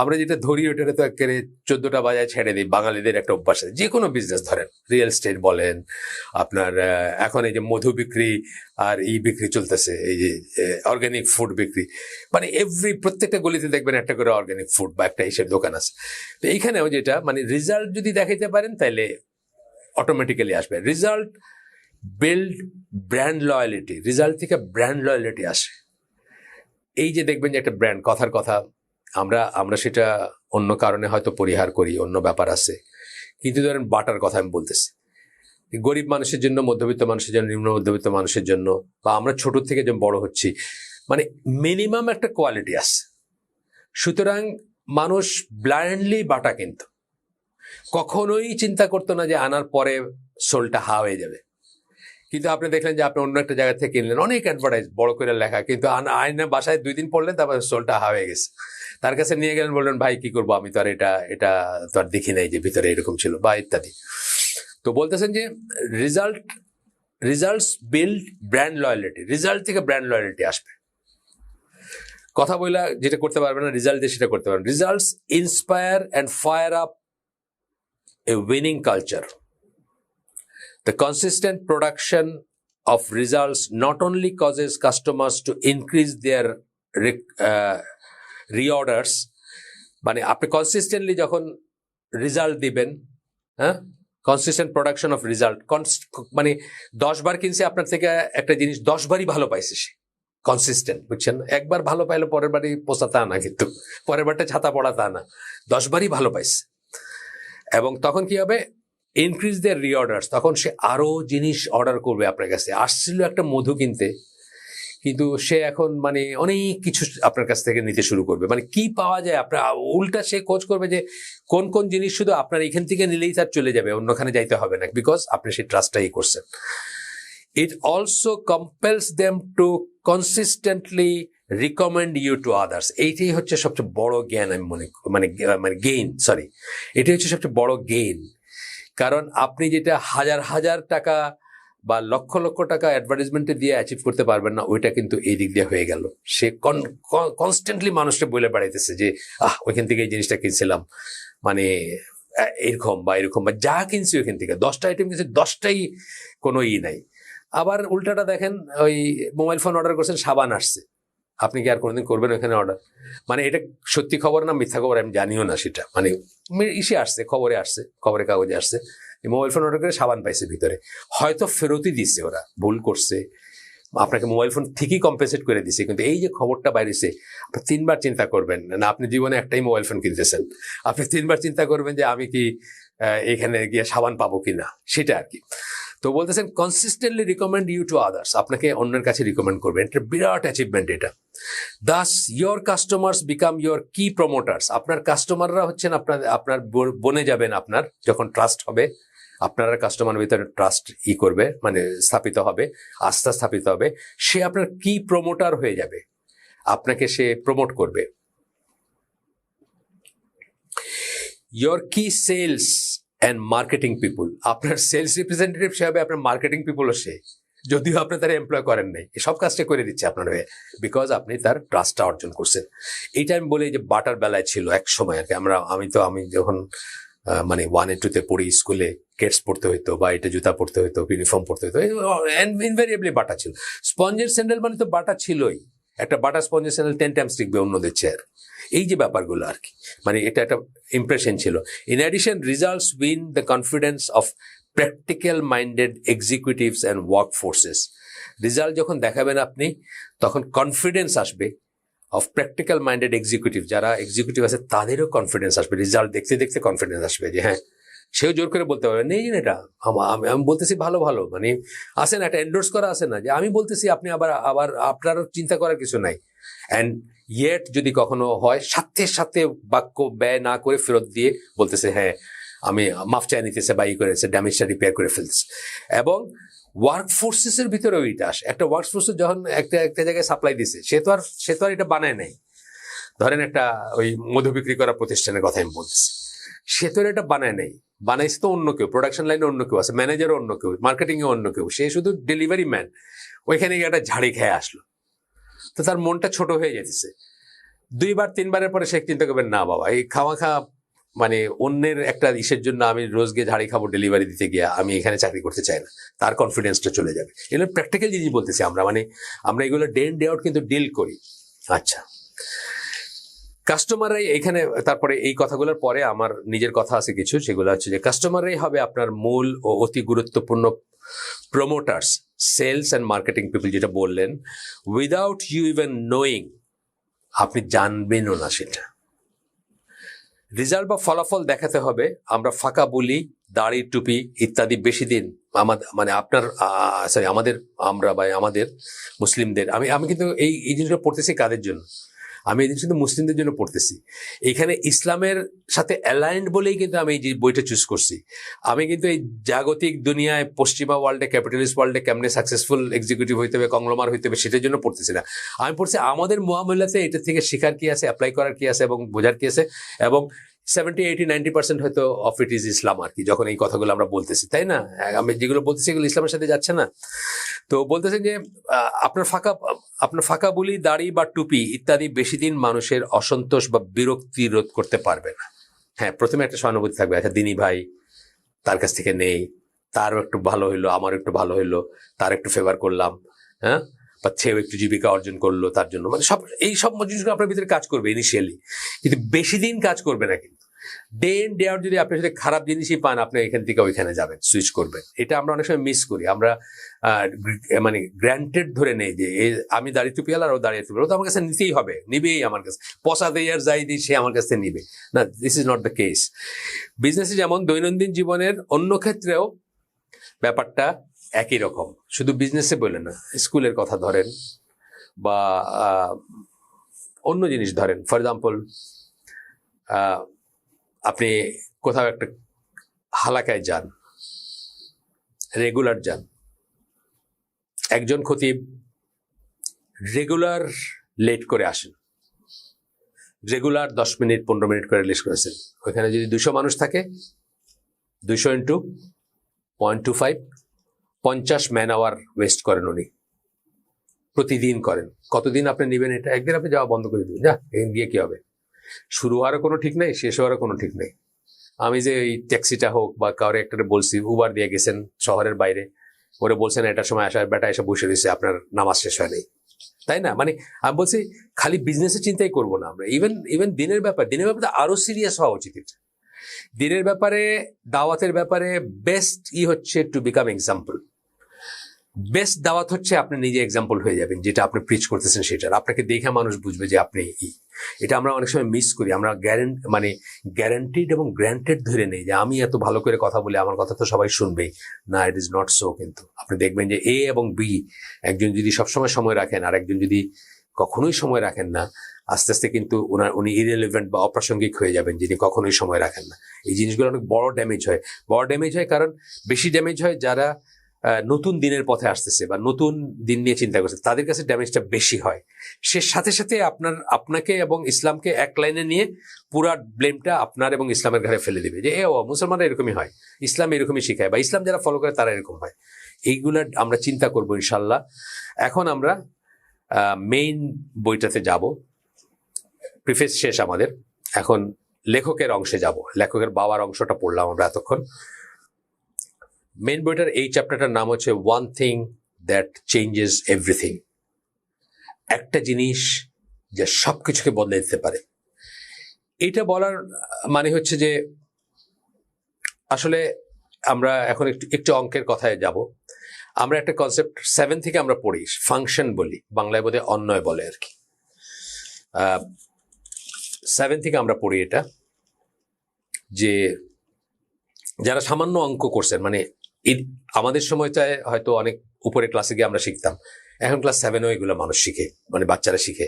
আমরা যেটা ধরি ওইটাতে তো একেবারে 14টা বাজায় ছেড়ে দিই, বাঙালিদের একটা অভ্যাস আছে। যে কোনো বিজনেস ধরেন, রিয়েল এস্টেট বলেন, আপনার এখন এই যে মধু বিক্রি আর বিক্রি চলতেছে, এই যে অর্গানিক ফুড বিক্রি, মানে প্রত্যেকটা গলিতে দেখবেন একটা করে অর্গানিক ফুড বা একটা এইসব দোকান আছে। তো এইখানেও যেটা মানে রিজাল্ট যদি দেখাইতে পারেন তাহলে অটোমেটিক্যালি আসবে। Result build brand loyalty, result থেকে ব্র্যান্ড লয়ালিটি আসে। এই যে দেখবেন যে একটা ব্র্যান্ড, কথার কথা, আমরা সেটা অন্য কারণে হয়তো পরিহার করি, অন্য ব্যাপার আছে, কিন্তু ধরেন বাটার কথা আমি বলতেছি, গরিব মানুষের জন্য, মধ্যবিত্ত মানুষের জন্য, নিম্ন মধ্যবিত্ত মানুষের জন্য, বা আমরা ছোট থেকে যে বড় হচ্ছি, মানে মিনিমাম একটা কোয়ালিটি আছে। সুতরাং মানুষ ব্লাইন্ডলি বাটা কিনত, কখনোই চিন্তা করতো না যে আনার পরে সোলটা হা হয়ে যাবে। কিন্তু আপনি দেখলেন যে আপনি অন্য একটা জায়গা থেকে কিনলেন, অনেক অ্যাডভার্টাইজ বড় করে লেখা, কিন্তু আয়না বাসায় 2 দিন পড়লেন, তারপর সোলটা হা হয়ে গেছে। তার কাছে নিয়ে গেলেন, বললেন ভাই কি করবো, আমি তো আর এটা তো আর দেখি নাই যে ভিতরে এরকম ছিল, বা ইত্যাদি। তো বলতেছেন যে results build brand loyalty, result থেকে ব্র্যান্ড লয়ালিটি আসবে। কথা বইলা যেটা করতে পারবে না, রিজাল্ট দিয়ে সেটা করতে পারবেন। Results inspire and fire up a winning culture. The consistent production of results not only causes customers to increase their reorders, মানে আপনি কনসিস্টেন্টলি যখন রেজাল্ট দিবেন, হ্যাঁ, কনসিস্টেন্ট প্রোডাকশন অফ রেজাল্ট, মানে 10 বার কিনছে আপনার থেকে একটা জিনিস, 10 বারই ভালো পাইছে সে, কনসিস্টেন্ট, বুঝছেন? একবার ভালো পাইলো, পরের বারই পোষা তা না, কিন্তু পরের বারটা ছাতা পড়া তা না, 10 বারই ভালো পাইছে। এবং তখন কি হবে, ইনক্রিজ দেয়ার রিঅর্ডার্স, তখন সে আরো জিনিস অর্ডার করবে আপনার কাছে। আসছিল একটা মধু কিনতে, কিন্তু সে এখন মানে অনেক কিছু আপনার কাছ থেকে নিতে শুরু করবে। মানে কি পাওয়া যায়, আপনার উল্টা সে খোঁজ করবে যে কোন কোন জিনিস শুধু আপনার এখান থেকে নিলেই তার চলে যাবে, অন্যখানে যাইতে হবে না, বিকজ আপনি সেই ট্রাস্টটাই করছেন। It also compels them to consistently recommend you to others. এইটাই হচ্ছে সবচেয়ে বড় জ্ঞান, আমি মানে গেইন, সরি, এটাই হচ্ছে সবচেয়ে বড় গেইন। কারণ আপনি যেটা হাজার হাজার টাকা বা লক্ষ লক্ষ টাকা অ্যাডভার্টাইজমেন্টে দিয়ে অ্যাচিভ করতে পারবেন না, ওইটা কিন্তু এই দিক দিয়ে হয়ে গেল। সে কনস্ট্যান্টলি মানুষকে বলে বেড়াইতেছে যে ওইখান থেকে এই জিনিসটা কিনছিলাম, মানে এরকম বা যা কিনছি ওইখান থেকে 10টা আইটেম কিনছি 10টাই কোনো নাই। আবার উল্টাটা দেখেন, ওই মোবাইল ফোন অর্ডার করছেন, সাবান আসছে, আপনি কি আর কোনোদিন করবেন ওখানে অর্ডার? মানে এটা সত্যি খবর না মিথ্যা খবর আমি জানিও না, সেটা মানে ইসে আসছে, খবরে আসছে, খবরের কাগজে আসছে, মোবাইল ফোন অর্ডার করে সাবান পাইছে ভিতরে, হয়তো ফেরতই দিচ্ছে, ওরা ভুল করছে, আপনাকে মোবাইল ফোন ঠিকই কম্পেনসেট করে দিছে, কিন্তু এই যে খবরটা বাইরেছে, আপনি 3বার চিন্তা করবেন না। আপনি জীবনে একটাই মোবাইল ফোন কিনতেছেন, আপনি 3বার চিন্তা করবেন যে আমি কি এখানে গিয়ে সাবান পাবো কিনা, সেটা আর কি। তো বলতেছেন consistently recommend you to others, আপনাকে অন্যের কাছে রিকমেন্ড করবেন, এটা বিরাট অ্যাচিভমেন্ট এটা। Thus your customers become your key promoters, আপনার কাস্টমাররা হচ্ছেন আপনার বনে যাবেন, আপনার যখন ট্রাস্ট হবে, আপনারা কাস্টমারের ভিতরে ট্রাস্ট করবে, মানে স্থাপিত হবে, আস্থা স্থাপিত হবে, সে আপনার কি প্রমোটার হয়ে যাবে, আপনাকে সে প্রমোট করবে। ইয়োর কি সেলস অ্যান্ড মার্কেটিং পিপুল, আপনার সেলস রিপ্রেজেন্টেটিভ সে হবে, আপনার মার্কেটিং পিপুলও সে, যদিও আপনি তারা এমপ্লয় করেন নাই, সব কাজটা করে দিচ্ছে আপনার হয়ে, বিকজ আপনি তার ট্রাস্টটা অর্জন করছেন। এইটা আমি বলি যে বাটার বেলায় ছিল এক সময় আর কি, আমি যখন মানে 1 and 2 পড়ি, স্কুলে কেটস পড়তে হইতো, বা এটা জুতা পড়তে হইতো, ইউনিফর্ম পড়তে হইতো, ইনভেরিয়েবলি বাটা ছিল। স্পঞ্জের স্যান্ডেল মানে তো বাটা ছিলই, একটা বাটা স্পঞ্জের স্যান্ডেল 10 times টিকবে অন্যদের চেয়ার, এই যে ব্যাপারগুলো আর কি, মানে এটা একটা ইমপ্রেশন ছিল। In addition results win the confidence of practical minded executives and work forces, result যখন দেখাবেন আপনি, তখন কনফিডেন্স আসবে অফ প্র্যাকটিক্যাল মাইন্ডেড এক্সিকিউটিভ, যারা এক্সিকিউটিভ আছে তাদেরও কনফিডেন্স আসবে, রেজাল্ট দেখতে দেখতে কনফিডেন্স আসবে যে হ্যাঁ, সেও জোর করে বলতে পারবে নেই এটা আমি বলতেছি ভালো ভালো, মানে আসে না একটা এন্ডোর্স করা, আসে না যে আমি বলতেছি, আপনি আবার আপনারও চিন্তা করার কিছু নাই। অ্যান্ড ইয়েট যদি কখনো হয়, সাথে সাথে বাক্য ব্যয় না করে ফেরত দিয়ে বলতেছে হ্যাঁ আমি মাফ চাই নিতেছে, বা করেছে, ড্যামেজটা রিপেয়ার করে ফেলছে। এবং ওয়ার্ক ফোর্সেসের ভিতরেও এটা আসে, একটা ওয়ার্ক ফোর্সেস যখন একটা জায়গায় সাপ্লাই দিছে, সে তো আর এটা বানায় নাই। ধরেন একটা ওই মধু বিক্রি করা প্রতিষ্ঠানের কথা আমি বলতেছি, সে তো এটা বানায় নাই, বানাইছে তো অন্য কেউ, প্রোডাকশন লাইনে অন্য কেউ আছে, ম্যানেজারও অন্য কেউ, মার্কেটিং এ অন্য কেউ, সে শুধু ডেলিভারি ম্যান, ওইখানে গিয়ে একটা ঝাড়ি খেয়ে আসলো, তো তার মনটা ছোট হয়ে যেতেছে। 2বার 3বারের পরে সে চিন্তা করবেন না বাবা, এই খাওয়া মানে অন্যের একটা ইসের জন্য আমি রোজ গিয়ে ঝাড়ি খাবো ডেলিভারি দিতে গিয়ে, আমি এখানে চাকরি করতে চাই না, তার কনফিডেন্সটা চলে যাবে। এগুলো প্র্যাকটিক্যাল জিনিস বলতেছি আমরা এগুলো ডে ইন ডে আউট কিন্তু ডিল করি। আচ্ছা, কাস্টমাররাই এখানে, তারপরে এই কথাগুলোর পরে আমার নিজের কথা আছে কিছু, সেগুলো হচ্ছে যে কাস্টমাররাই হবে আপনার মূল ও অতি গুরুত্বপূর্ণ promoters, sales and marketing people, যেটা বললেন, উইদাউট ইউ ইভেন নোয়িং, আপনি জানবেনও না সেটা। রেজাল্ট বা ফলাফল দেখাতে হবে, আমরা ফাঁকা বলি, দাড়ি টুপি ইত্যাদি বেশি দিন মানে আপনার আমাদের মুসলিমদের, আমি কিন্তু এই জিনিসগুলো পড়তেছি কাদের জন্য, আমি এই জিনিস কিন্তু মুসলিমদের জন্য পড়তেছি। এখানে ইসলামের সাথে অ্যালাইন্ড বলেই কিন্তু আমি এই বইটা চুজ করছি। আমি কিন্তু এই জাগতিক দুনিয়ায়, পশ্চিমা ওয়ার্ল্ডে, ক্যাপিটালিস্ট ওয়ার্ল্ডে কেমনে সাকসেসফুল এক্সিকিউটিভ হইতে হবে, কংগ্লোমার হইতে হবে, সেটার জন্য পড়তেছি না। আমি পড়ছি আমাদের মুআমালাতে এটা থেকে শেখার কি আছে, অ্যাপ্লাই করার কি আছে, এবং বোঝার কি আছে, এবং 70, 80, 90% হয়তো অফ ইট ইজ ইসলাম আর কি, যখন এই কথাগুলো আমরা বলতেছি, তাই না? আমি যেগুলো বলতেছি এগুলো ইসলামের সাথে যাচ্ছে না। তো বলতেছেন যে আপনার ফাঁকা বলি, দাড়ি বা টুপি ইত্যাদি বেশি দিন মানুষের অসন্তোষ বা বিরক্তি রোধ করতে পারবে না। হ্যাঁ, প্রথমে একটা সহানুভূতি থাকবে, আচ্ছা দিনী ভাই, তার কাছ থেকে নেই, তারও একটু ভালো হইলো, আমারও একটু ভালো হইলো, তার একটু ফেভার করলাম, হ্যাঁ, বা সেও একটু জীবিকা অর্জন করলো তার জন্য, মানে সব জিনিসগুলো আপনার ভিতরে কাজ করবে ইনিশিয়ালি, কিন্তু বেশি দিন কাজ করবে না। কিন্তু ডে ইন ডে আউট যদি আপনি যদি খারাপ জিনিসই পান, আপনি এখান থেকে ওইখানে যাবেন, সুইচ করবেন। এটা আমরা অনেক সময় মিস করি, আমরা মানে গ্র্যান্টেড ধরে নেই যে আমি দাড়ি টুপিয়াল আর ও দাঁড়িয়ে টুপিয়াল, ও তো আমার কাছে নিতেই হবে, নিবেই আমার কাছে, পচাতে আর যাই দিই সে আমার কাছে নিবে না। This is not the case. বিজনেসে যেমন দৈনন্দিন জীবনের অন্য ক্ষেত্রেও ব্যাপারটা একই রকম, শুধু বিজনেসে বলে না, স্কুলের কথা ধরেন বা অন্য জিনিস ধরেন। ফর এক্সাম্পল, আপনি কোথাও একটা হালাকায় যান, রেগুলার যান, একজন খতিব রেগুলার লেট করে আসেন, রেগুলার 10 মিনিট 15 মিনিট করে লেট করেছেন, ওইখানে যদি 200 মানুষ থাকে, 200 × 0.25, 50 ম্যান আওয়ার ওয়েস্ট করেন উনি, প্রতিদিন করেন। কতদিন আপনি নেবেন এটা? একদিন আপনি যাওয়া বন্ধ করে দিবেন, যা এদিন গিয়ে কি হবে, শুরু হওয়ারও কোনো ঠিক নেই, শেষ হওয়ারও কোনো ঠিক নেই। আমি যে এই ট্যাক্সিটা হোক বা কারো একটা বলছি, উবার দিয়ে গেছেন শহরের বাইরে, ওরে বলছেন এটার সময় আসার, বেটা এসে বসে রয়েছে, আপনার নামাজ শেষ হয় নাই, তাই না? মানে আমি বলছি খালি বিজনেসের চিন্তাই করবো না আমরা, ইভেন দিনের ব্যাপারে আরো সিরিয়াস হওয়া উচিত। দিনের ব্যাপারে, দাওয়াতের ব্যাপারে বেস্ট হচ্ছে টু বিকাম এক্সাম্পল। বেস্ট দাওয়াত হচ্ছে আপনি নিজে এক্সাম্পল হয়ে যাবেন, যেটা আপনি প্রিচ করতেছেন সেটার, আপনাকে দেখে মানুষ বুঝবে যে আপনি এটা আমরা অনেক সময় মিস করি। আমরা গ্যারান্টিড এবং গ্র্যান্টেড ধরে নেই যে আমি এত ভালো করে কথা বলি, আমার কথা তো সবাই শুনবেই। না, ইট ইজ নট সো। কিন্তু আপনি দেখবেন যে এ এবং বি, একজন যদি সবসময় সময় রাখেন আর একজন যদি কখনোই সময় রাখেন না, আস্তে আস্তে কিন্তু উনি ইরেলিভেন্ট বা অপ্রাসঙ্গিক হয়ে যাবেন, যিনি কখনোই সময় রাখেন না। এই জিনিসগুলো অনেক বড় ড্যামেজ হয়। কারণ বেশি ড্যামেজ হয় যারা নতুন দিনের পথে আসতেছে বা নতুন দিন নিয়ে চিন্তা করছে, তাদের কাছে ড্যামেজটা বেশি হয়। সে সাথে সাথে আপনাকে এবং ইসলামকে এক লাইনে নিয়ে পুরা ব্লেমটা আপনার এবং ইসলামের ঘাড়ে ফেলে দিবে, যে মুসলমানরা এরকমই হয়, ইসলাম এরকমই শিখায়, বা ইসলাম যারা ফলো করে তারা এরকম হয়। এইগুলা আমরা চিন্তা করবো ইনশাল্লাহ। এখন আমরা মেইন বইটাতে যাব। প্রিফেস শেষ আমাদের, এখন লেখকের অংশে যাব। লেখকের বাবার অংশটা পড়লাম আমরা এতক্ষণ। মেইন বইটার এই চ্যাপ্টারটার নাম হচ্ছে one thing that changes everything. একটা জিনিস যা সবকিছুকে বদলে দিতে পারে। এইটা বলার মানে হচ্ছে যে আসলে আমরা এখন একটু অঙ্কের কথায় যাব। আমরা একটা কনসেপ্ট 7 থেকে আমরা পড়ি, ফাংশন বলি, বাংলায় বোধহয় অন্যয় বলে আর কি। 7 থেকে আমরা পড়ি এটা, যে যারা সামান্য অঙ্ক করছেন, মানে আমাদের সময়টায় হয়তো অনেক উপরে ক্লাসে গিয়ে আমরা শিখতাম, এখন ক্লাস 7-ও এগুলো মানুষ শিখে, মানে বাচ্চারা শিখে।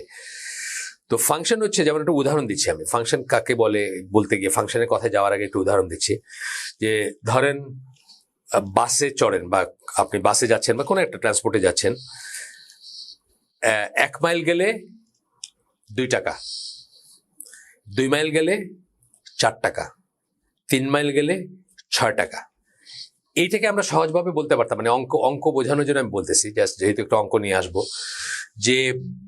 তো ফাংশন হচ্ছে, যেমন একটা উদাহরণ দিচ্ছি আমি, ফাংশন কাকে বলে বলতে গিয়ে ফাংশনের কথায় যাওয়ার আগে একটু উদাহরণ দিচ্ছি। যে ধরেন বাসে চড়েন, বা আপনি বাসে যাচ্ছেন বা কোনো একটা ট্রান্সপোর্টে যাচ্ছেন, 1 মাইল গেলে 2 টাকা, 2 মাইল গেলে 4 টাকা, 3 মাইল গেলে 6 টাকা। এইটাকে আমরা সহজভাবে বলতে পারতাম, মানে অঙ্ক বোঝানোর জন্য আমি বলতেছি, জাস্ট যেহেতু একটু অঙ্ক নিয়ে আসবো, যে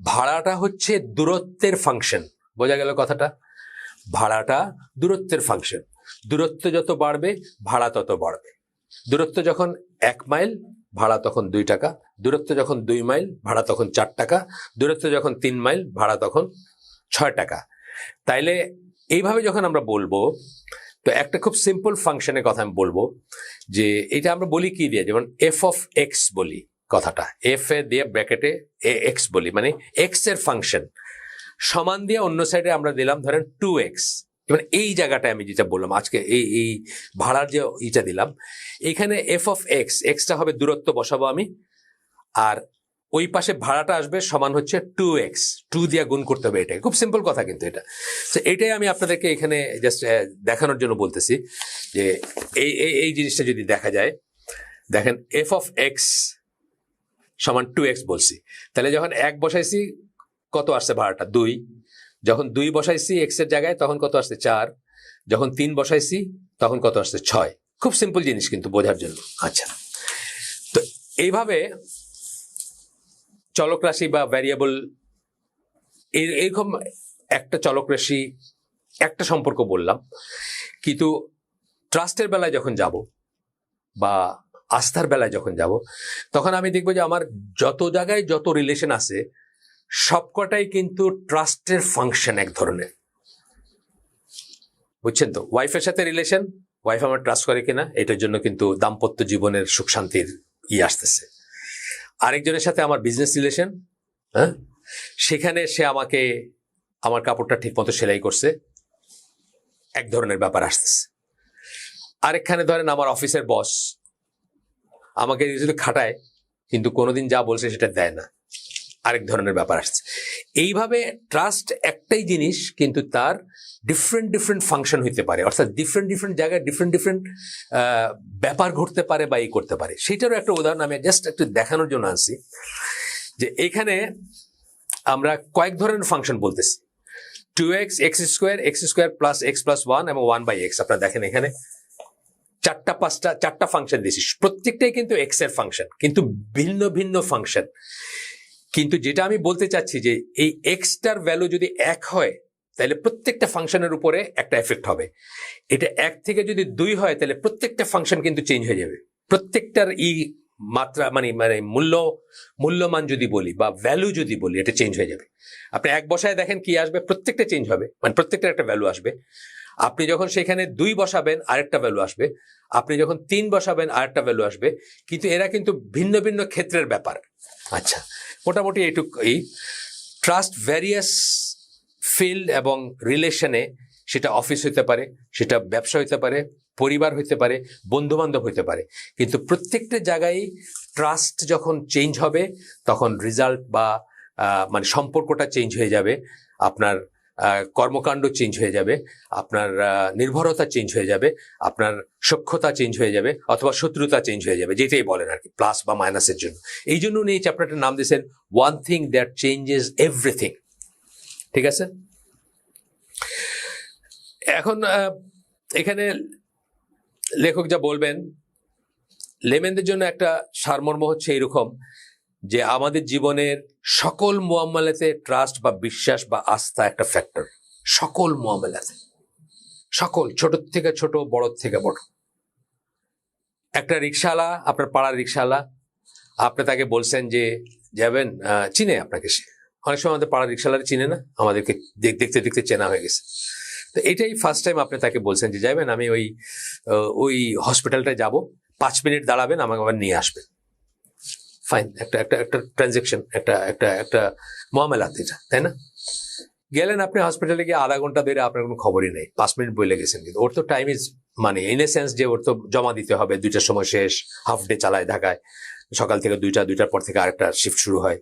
ভাড়াটা হচ্ছে দূরত্বের ফাংশন। বোঝা গেল কথাটা? ভাড়াটা দূরত্বের ফাংশন। দূরত্ব যত বাড়বে ভাড়া তত বাড়বে। দূরত্ব যখন 1 মাইল, ভাড়া তখন 2 টাকা। দূরত্ব যখন 2 মাইল, ভাড়া তখন 4 টাকা। দূরত্ব যখন 3 মাইল, ভাড়া তখন 6 টাকা। তাইলে এইভাবে যখন আমরা বলবো, তো একটা খুব সিম্পল ফাংশনের কথা আমি বলবো, যে এটা আমরা বলি কি দিয়ে, যেমন এফ অফ এক্স বলি কথাটা, এফ এ দিয়ে ব্র্যাকেটে এক্স বলি, মানে এক্স এর ফাংশন সমান দিয়ে অন্য সাইডে আমরা দিলাম ধরেন 2x। এবার এই জায়গাটায় আমি যেটা বললাম আজকে, এই ভাড়ার যে ইটা দিলাম, এখানে এফ অফ এক্স, এক্সটা হবে দূরত্ব বসাবো আমি, আর ওই পাশে ভাড়াটা আসবে সমান হচ্ছে 2x, 2 দিয়ে গুণ করতে হবে। এটাই খুব সিম্পল কথা, কিন্তু এটা এটাই আমি আপনাদেরকে এখানে জাস্ট দেখানোর জন্য বলতেছি, যে এই জিনিসটা যদি দেখা যায়, দেখেন এফ অফ এক্স সমান 2x বলছি, তাহলে যখন 1 বসাইছি কত আসছে ভাড়াটা? 2। যখন 2 বসাইছি এক্স এর জায়গায় তখন কত আসছে? 4। যখন 3 বসাইছি তখন কত আসছে? 6। খুব সিম্পল জিনিস কিন্তু বোঝার জন্য। আচ্ছা, তো এইভাবে চলক রাশি বা ভ্যারিয়েবল, এরকম একটা চলক রাশি, একটা সম্পর্ক বললাম, কিন্তু ট্রাস্টের বেলায় যখন যাব বা আস্থার বেলায় যখন যাব, তখন আমি দেখবো যে আমার যত জায়গায় যত রিলেশন আছে সবকটাই কিন্তু ট্রাস্টের ফাংশন এক ধরনের। বুঝছেন তো? ওয়াইফের সাথে রিলেশন, ওয়াইফ আমার ট্রাস্ট করে কিনা, এটার জন্য কিন্তু দাম্পত্য জীবনের সুখ শান্তির আসতেছে। আরেকজনের সাথে আমার বিজনেস রিলেশন, হ্যাঁ, সেখানে সে আমাকে আমার কাপড়টা ঠিক মতো সেলাই করছে, এক ধরনের ব্যাপার আসতেছে। আরেকখানে ধরেন আমার অফিসের বস আমাকে শুধু খাটায়, কিন্তু কোনোদিন যা বলছে সেটা দেয় না, আরেক ধরনের ব্যাপার আসছে। এইভাবে ট্রাস্ট একটাই জিনিস, কিন্তু তার ডিফারেন্ট ফাংশন হইতে পারে, অর্থাৎ ডিফারেন্ট জায়গায় ডিফারেন্ট ব্যাপার ঘটতে পারে বা করতে পারে। সেটারও একটা উদাহরণ আমি জাস্ট একটু দেখানোর জন্য আনছি, যে এখানে আমরা কয়েক ধরনের ফাংশন বলতেছি, 2x, x square plus x plus 1 এবং 1/x। আপনারা দেখেন এখানে 4টা ফাংশন দিয়েছি, প্রত্যেকটাই কিন্তু x এর ফাংশন, কিন্তু ভিন্ন ভিন্ন ফাংশন। কিন্তু যেটা আমি বলতে চাচ্ছি, যে এই এক্সটার ভ্যালু যদি 1 হয় তাহলে প্রত্যেকটা ফাংশনের উপরে একটা এফেক্ট হবে। এটা 1 থেকে যদি 2 হয় তাহলে প্রত্যেকটা ফাংশন কিন্তু চেঞ্জ হয়ে যাবে। প্রত্যেকটার মাত্রা মানে মানে মূল্যমান যদি বলি বা ভ্যালু যদি বলি, এটা চেঞ্জ হয়ে যাবে। আপনি 1 বসায় দেখেন কি আসবে, প্রত্যেকটা চেঞ্জ হবে, মানে প্রত্যেকটার একটা ভ্যালু আসবে। আপনি যখন সেখানে 2 বসাবেন আরেকটা ভ্যালু আসবে, আপনি যখন 3 বসাবেন আরেকটা ভ্যালু আসবে, কিন্তু এরা কিন্তু ভিন্ন ভিন্ন ক্ষেত্রের ব্যাপার। আচ্ছা, মোটামুটি এই ট্রাস্ট ভ্যারিয়াস ফিল্ড এবং রিলেশনে, সেটা অফিস হইতে পারে, সেটা ব্যবসা হইতে পারে, পরিবার হইতে পারে, বন্ধু বান্ধব হইতে পারে, কিন্তু প্রত্যেকটা জায়গায় ট্রাস্ট যখন চেঞ্জ হবে তখন রেজাল্ট বা মানে সম্পর্কটা চেঞ্জ হয়ে যাবে, আপনার কর্মকাণ্ড চেঞ্জ হয়ে যাবে, আপনার নির্ভরতা চেঞ্জ হয়ে যাবে, আপনার সখ্যতা চেঞ্জ হয়ে যাবে, অথবা শত্রুতা চেঞ্জ হয়ে যাবে, যেটাই বলেন আর কি, প্লাস বা মাইনাসের জন্য। এই জন্য উনি এই চ্যাপ্টারটার নাম দিয়েছেন one thing that changes everything. ঠিক আছে, এখন এখানে লেখক যা বলবেন, লেমেনদের জন্য একটা সারমর্ম হচ্ছে এরকম যে আমাদের জীবনের সকল মুআমালাতে ট্রাস্ট বা বিশ্বাস বা আস্থা একটা ফ্যাক্টর। সকল মুআমালাতে, সকল, ছোট থেকে ছোট, বড় থেকে বড়। একটা রিক্সাওয়ালা, আপনার পাড়ার রিক্সাওয়ালা, আপনি তাকে বলছেন যে যাবেন, চিনে আপনাকে সে, অনেক সময় আমাদের পাড়ার রিক্সাওয়ালারা চিনে না, আমাদেরকে দেখতে দেখতে চেনা হয়ে গেছে। তো এটাই ফার্স্ট টাইম আপনি তাকে বলছেন যে যাবেন, আমি ওই হসপিটালটায় যাব, 5 মিনিট দাঁড়াবেন, আমাকে আবার নিয়ে আসবেন। ফাইন, একটা একটা একটা ট্রানজেকশন, একটা একটা একটা মুআমালাত এটা, তাই না? গেলেন আপনি হসপিটালে, গিয়ে আধা ঘন্টা ধরে আপনার কোনো খবরই নেই, 5 মিনিট বলে গেছেন, কিন্তু ওর তো টাইম ইজ মানে ইন এ সেন্স যে ওর তো জমা দিতে হবে, 2টার সময় শেষ, হাফ ডে চালায় ঢাকায়, সকাল থেকে 2টার পর থেকে আরেকটা শিফট শুরু হয়।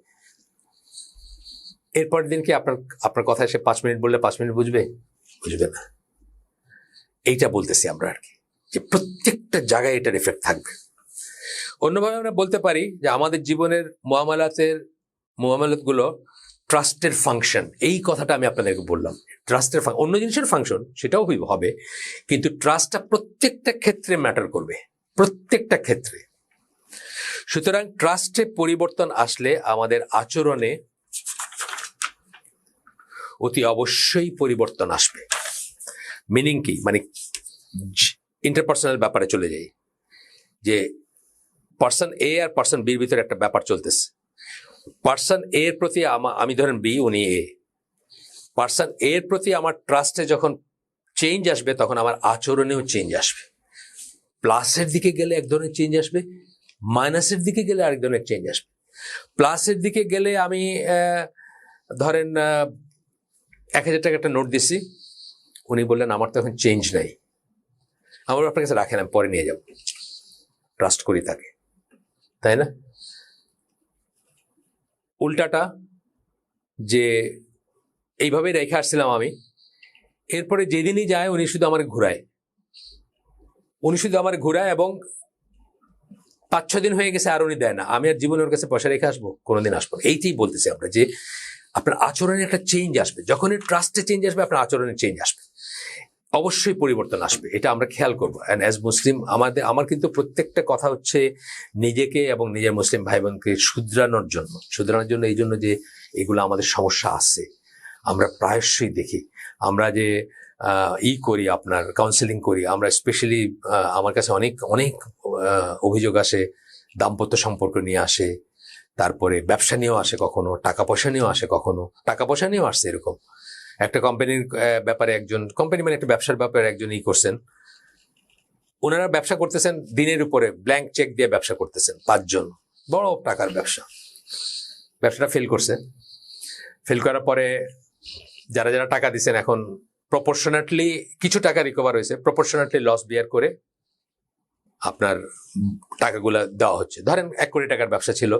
এরপর দিন কি আপনার কথা সে 5 মিনিট বললে 5 মিনিট বুঝবে না। এইটা বলতেছি আমরা আর কি, যে প্রত্যেকটা জায়গায় এটার এফেক্ট থাকবে। অন্যভাবে আমরা বলতে পারি যে আমাদের জীবনের মুআমালাতগুলো ট্রাস্টের ফাংশন। এই কথাটা আমি আপনাদেরকে বললাম, ট্রাস্টের অন্য জিনিসের ফাংশন সেটাও হবে, কিন্তু ট্রাস্টটা প্রত্যেকটা ক্ষেত্রে ম্যাটার করবে, প্রত্যেকটা ক্ষেত্রে। সুতরাং ট্রাস্টে পরিবর্তন আসলে আমাদের আচরণে অতি অবশ্যই পরিবর্তন আসবে। মিনিং কি, মানে ইন্টারপার্সোনাল ব্যাপারে চলে যাই, যে পার্সন এ আর পার্সন বির ভিতরে একটা ব্যাপার চলতেছে। পার্সন এ এর প্রতি আমি ধরেন বি, উনি এ, পার্সন এ এর প্রতি আমার ট্রাস্টে যখন চেঞ্জ আসবে তখন আমার আচরণেও চেঞ্জ আসবে। প্লাসের দিকে গেলে এক ধরনের চেঞ্জ আসবে, মাইনাসের দিকে গেলে আরেক ধরনের চেঞ্জ আসবে। প্লাসের দিকে গেলে আমি ধরেন 1000 টাকা একটা নোট দিছি, উনি বললেন আমার তো এখন চেঞ্জ নাই, আমার আপনার কাছে রাখেন, আমি পরে নিয়ে যাব, ট্রাস্ট করি তাকে, তাই না? উল্টাটা, যে এইভাবেই রেখে আসছিলাম আমি, এরপরে যেদিনই যায় উনি শুধু আমার ঘুরায়, এবং 5-6 দিন হয়ে গেছে আর উনি দেয় না, আমি আর জীবনে ওর কাছে পয়সা রেখে আসবো? কোনোদিন আসবো না। এইটাই বলতেছি আমরা, যে আপনার আচরণে একটা চেঞ্জ আসবে, যখনই ট্রাস্টে চেঞ্জ আসবে আপনার আচরণে চেঞ্জ আসবে, অবশ্যই পরিবর্তন আসবে, এটা আমরা খেয়াল করবো। অ্যান্ড অ্যাজ মুসলিম আমার কিন্তু প্রত্যেকটা কথা হচ্ছে নিজেকে এবং নিজের মুসলিম ভাই বোনকে শুধরানোর জন্য, এই জন্য যে এগুলো আমাদের সমস্যা আছে, আমরা প্রায়শই দেখি। আমরা যে করি, আপনার কাউন্সেলিং করি, আমরা স্পেশালি আমার কাছে অনেক অনেক অভিযোগ আসে, দাম্পত্য সম্পর্ক নিয়ে আসে, তারপরে ব্যবসা নিয়েও আসে, কখনো টাকা পয়সা নিয়েও আসে, কখনো টাকা পয়সা নিয়েও আসছে। এরকম একটা কোম্পানির ব্যাপারে কোম্পানি মানে একটা ব্যবসার ব্যাপারে একজন করছেন, ওনারা ব্যবসা করতেছেন দিনের উপরে, ব্ল্যাঙ্ক চেক দিয়ে ব্যবসা করতেছেন, 5 জন, বড় টাকার ব্যবসাটা ফেল করার পরে যারা যারা টাকা দিচ্ছেন, এখন প্রপোর্শনেটলি কিছু টাকা রিকভার হয়েছে, প্রপোর্শনেটলি লস বিয়ার করে আপনার টাকাগুলা দেওয়া হচ্ছে। ধরেন 1 কোটি টাকার ব্যবসা ছিল,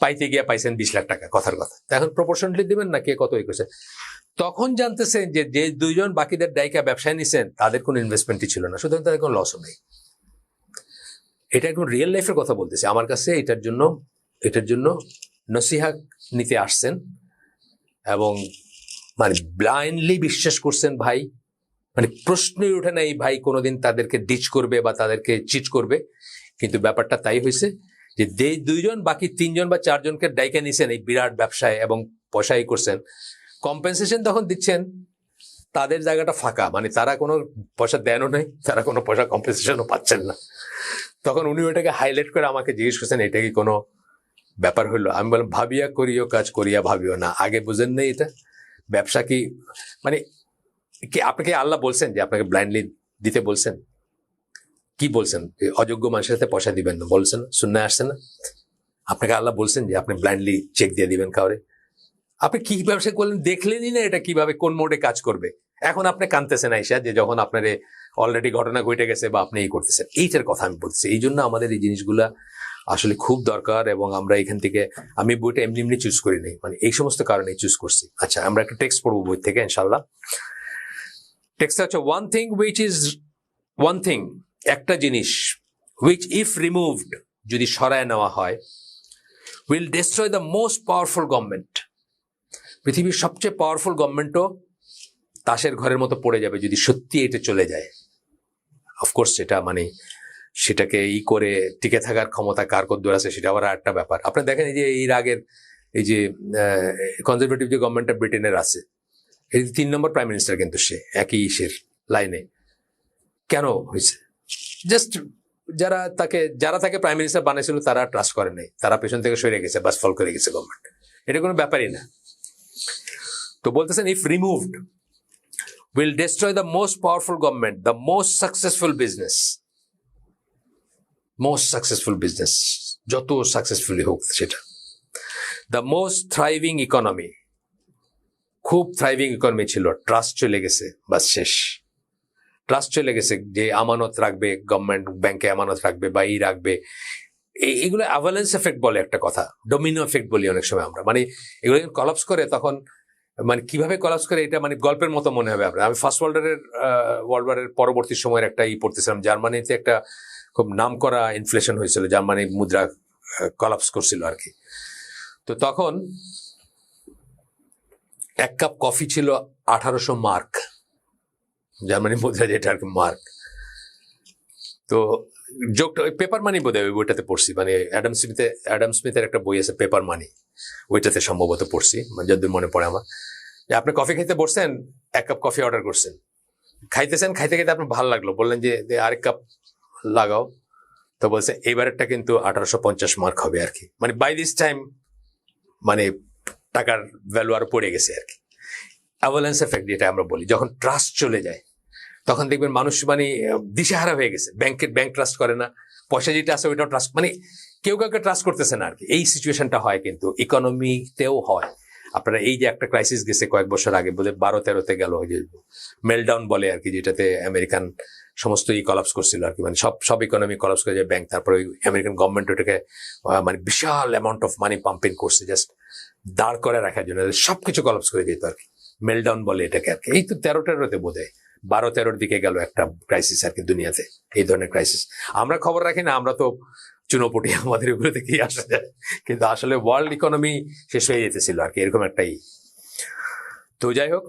পাইতে গিয়ে পাইছেন 20 লাখ টাকা, কথার কথা। এখন প্রপোর্শনেটলি দিবেন না, কে কত করছে। তখন জানতেছেন যে 2 জন বাকিদের দায়িকা ব্যবসায় নিছেন, তাদের কোনো ইনভেস্টমেন্টই ছিল না, সুতরাং তাদের কোনো লসও নেই। এটা একদম রিয়েল লাইফের কথা বলতেছি। আমার কাছে এটার জন্য নসিহা নিতে আসছেন, এবং মানে ব্লাইন্ডলি বিশ্বাস করছেন ভাই, মানে প্রশ্নই ওঠে না এই ভাই কোনোদিন তাদেরকে ডিচ করবে বা তাদেরকে চিট করবে। কিন্তু ব্যাপারটা তাই হয়েছে, যে 2 জন বাকি 3 জন বা 4 জনকে ডাইকা নিছেন এই বিরাট ব্যবসায় এবং পয়সাই করছেন, কম্পেনসেশন তখন দিচ্ছেন তাদের জায়গাটা ফাঁকা, মানে তারা কোনো পয়সা দেনও নেই, তারা কোনো পয়সা কম্পেনসেশনও পাচ্ছেন না। তখন উনি ওটাকে হাইলাইট করে আমাকে জিজ্ঞেস করছেন এটা কি কোনো ব্যাপার হলো? আমি বললাম ভাবিয়া করিও কাজ, করিয়া ভাবিও না। আগে বুঝেন নেই এটা ব্যবসা কি, মানে কি আপনাকে আল্লাহ বলছেন যে আপনাকে ব্লাইন্ডলি দিতে বলছেন? কি বলছেন? অযোগ্য মানুষের সাথে পয়সা দিবেন না বলছেন? সুন্নায় আসছে না? আপনাকে আল্লাহ বলছেন যে আপনি ব্লাইন্ডলি চেক দিয়ে দিবেন কাউরে? আপনি কি ব্যবসা করলেন দেখলেনই না এটা কিভাবে কোন মোডে কাজ করবে। এখন আপনি কানতেছেন আইসা যে যখন আপনার অলরেডি ঘটনা ঘটে গেছে বা আপনি এই করতেছেন, এইটার কথা আমি বলতেছি। এই জন্য আমাদের এই জিনিসগুলা আসলে খুব দরকার, এবং আমরা এখান থেকে, আমি বইটা এমনি এমনি চুজ করি নাই, মানে এই সমস্ত কারণে চুজ করছি। আচ্ছা, আমরা একটা টেক্সট পড়বো বই থেকে ইনশাল্লাহ। টেক্সট হচ্ছে ওয়ান থিং, একটা জিনিস, which if removed, যদি সরায় নেওয়া হয়, will destroy the most powerful government. পৃথিবীর সবচেয়ে পাওয়ারফুল গভর্নমেন্টও তাসের ঘরের মতো পড়ে যাবে যদি সত্যি এটা চলে যায়। অফকোর্স সেটা মানে সেটাকে করে টিকে থাকার ক্ষমতা কার কদ্দূর আছে সেটা আবার একটা ব্যাপার। আপনি দেখেন এই যে এর আগের এই যে কনজারভেটিভ যে গভর্নমেন্টটা ব্রিটেনের আছে, এই 3 নম্বর প্রাইম মিনিস্টার কিন্তু সে একই ইসের লাইনে। কেন হয়েছে? জাস্ট যারা তাকে প্রাইম মিনিস্টার বানিয়েছিল তারা ট্রাস্ট করে নাই, তারা পেছন থেকে সরে গেছে, বাস ফল করে গেছে গভর্নমেন্ট। এটা কোনো ব্যাপারই না। তো বলতেছেন if removed will destroy the most powerful government, the most successful business, যত সাকসেসফুলি হোক সেটা, the most thriving economy, খুব থ্রাইভিং ইকোনমি ছিল, ট্রাস্ট চলে গেছে, বাস শেষ। ট্রাস্ট চলে গেছে, যে আমানত রাখবে গভর্নমেন্ট, ব্যাংকে আমানত রাখবে বা রাখবে, এগুলো অ্যাভালান্স এফেক্ট বলে একটা কথা, ডোমিনো এফেক্ট বলি অনেক সময় আমরা, মানে এগুলো কলাপস করে তখন, মানে কিভাবে কলাপস করে এটা মানে গল্পের মতো মনে হবে আপনার। আমি ফার্স্ট ওয়ার্ল্ড ওয়ারের পরবর্তী সময়ের একটা পড়তেছিলাম, জার্মানিতে একটা খুব নাম করা ইনফ্লেশন হয়েছিল, জার্মানি মুদ্রা কলাপস করছিল আর কি। তো তখন 1 কাপ কফি ছিল 1800 মার্ক, জার্মানি মুদ্রা যেটা আর কি মার্ক। তো যোগটা ওই পেপার মানি বোধ হয় ওই বইটাতে পড়ছি, মানে অ্যাডাম স্মিথের একটা বই আছে পেপার মানি, ওইটাতে সম্ভবত পড়ছি, যতদূর মনে পড়ে আমার। যে আপনি কফি খাইতে বসছেন, 1 কাপ কফি অর্ডার করছেন, খাইতেছেন, খাইতে খাইতে আপনার ভালো লাগলো, বললেন যে আরেক কাপ লাগাও, তো বলছে এবারেরটা কিন্তু 1850 মার্ক হবে আর কি। মানে বাই দিস টাইম মানে টাকার ভ্যালু আরো পড়ে গেছে আর কি। অ্যাভালান্স এফেক্ট যেটা আমরা বলি, যখন ট্রাস্ট চলে যায় তখন দেখবেন মানুষ মানে দিশেহারা হয়ে গেছে, ব্যাংক ট্রাস্ট করে না, পয়সা যেটা আছে ওইটাও ট্রাস্ট, মানে কেউ কাউকে ট্রাস্ট করতেছে না আর কি। এই সিচুয়েশনটা হয় কিন্তু ইকোনমিতেও হয়। আপনারা এই যে একটা ক্রাইসিস গেছে কয়েক বছর আগে, বলে 12-13-তে গেল, ওই যে মেলডাউন বলে আর কি, যেটাতে আমেরিকান সমস্ত কলাপস করছিল আর কি, মানে সব ইকোনমি কলাপস করে যায় ব্যাংক, তারপরে ওই আমেরিকান গভর্নমেন্ট ওটাকে মানে বিশাল অ্যামাউন্ট অফ মানি পাম্পিং করছে জাস্ট দাঁড় করে রাখার জন্য, সবকিছু কলাপস করে যেত আর কি। মেলডাউন বলে এটাকে আর কি। এই তো 13-13-তে বোধ হয় 12-13-র দিকে গেল একটা ক্রাইসিস আর কি দুনিয়াতে, এই ধরনের ক্রাইসিস। আমরা খবর রাখি না, আমরা তো চুনোপুটি, আমাদের এগুলোতে কি আসা যায়, কিন্তু আসলে ওয়ার্ল্ড ইকোনমি শেষ হয়ে যেতেছিল আর কি, এরকম একটাই। তো যাই হোক,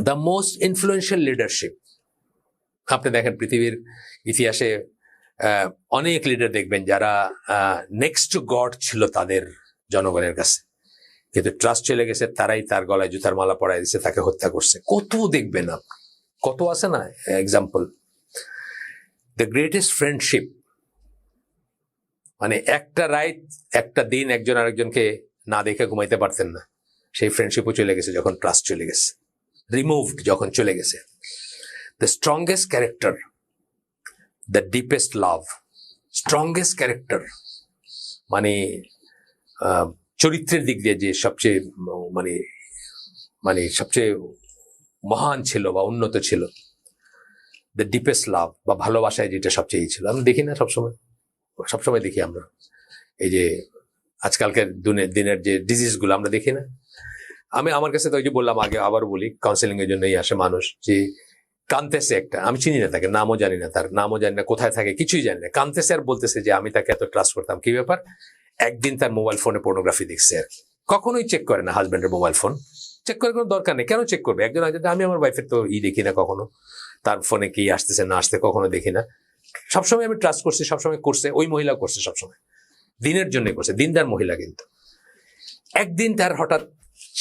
দ্য মোস্ট ইনফ্লুয়েন্সিয়াল লিডারশিপ, আপনি দেখেন পৃথিবীর ইতিহাসে অনেক লিডার দেখবেন যারা নেক্সট টু গড ছিল তাদের জনগণের কাছে, কিন্তু ট্রাস্ট চলে গেছে, তারাই তার গলায় জুতার মালা পরাই দিচ্ছে, তাকে হত্যা করছে। কত দেখবেন আপনি, কত আছে না এক্সাম্পল। দ্য গ্রেটেস্ট ফ্রেন্ডশিপ, মানে একটা দিন একজন আরেকজনকে না দেখে ঘুমাইতে পারতেন না, সেই ফ্রেন্ডশিপও চলে গেছে যখন ট্রাস্ট চলে গেছে, রিমুভড যখন চলে গেছে। The strongest character, the deepest love, strongest character মানে চরিত্রের দিক দিয়ে যে সবচেয়ে মানে সবচেয়ে মহান ছিল বা উন্নত ছিল, দ্য ডিপেস্ট লাভ বা ভালোবাসায় যেটা সবচেয়ে ছিল। আমরা দেখি না সবসময় দেখি আমরা, এই যে আজকালকার দিনের যে ডিজিজগুলো আমরা দেখি না। আমার কাছে তো ওই যে বললাম আগে, আবার বলি, কাউন্সেলিং এর জন্যই আসে মানুষ, যে কানতেছে একটা, আমি চিনি না তাকে, নামও জানি না, তার নামও জানি না, কোথায় থাকে কিছুই জানি না, কানতেছে আর বলতেছে যে আমি তাকে এত ট্রাস্ট করতাম, কি ব্যাপার, একদিন তার মোবাইল ফোনে পর্নোগ্রাফি দেখছে আর কি। কখনোই চেক করে না হাজব্যান্ডের মোবাইল ফোন, চেক করার কোনো দরকার নেই। কেন চেক করবে একজন? আমি আমার ওয়াইফের তো দেখি না কখনো, তার ফোনে কি আসতেছে না আসতে কখনো দেখি না। সবসময় আমি ট্রাস্ট করছি, সবসময় করছে, ওই মহিলা করছে সবসময়, দিনের জন্য করছে, দিনদার মহিলা। কিন্তু একদিন তার হঠাৎ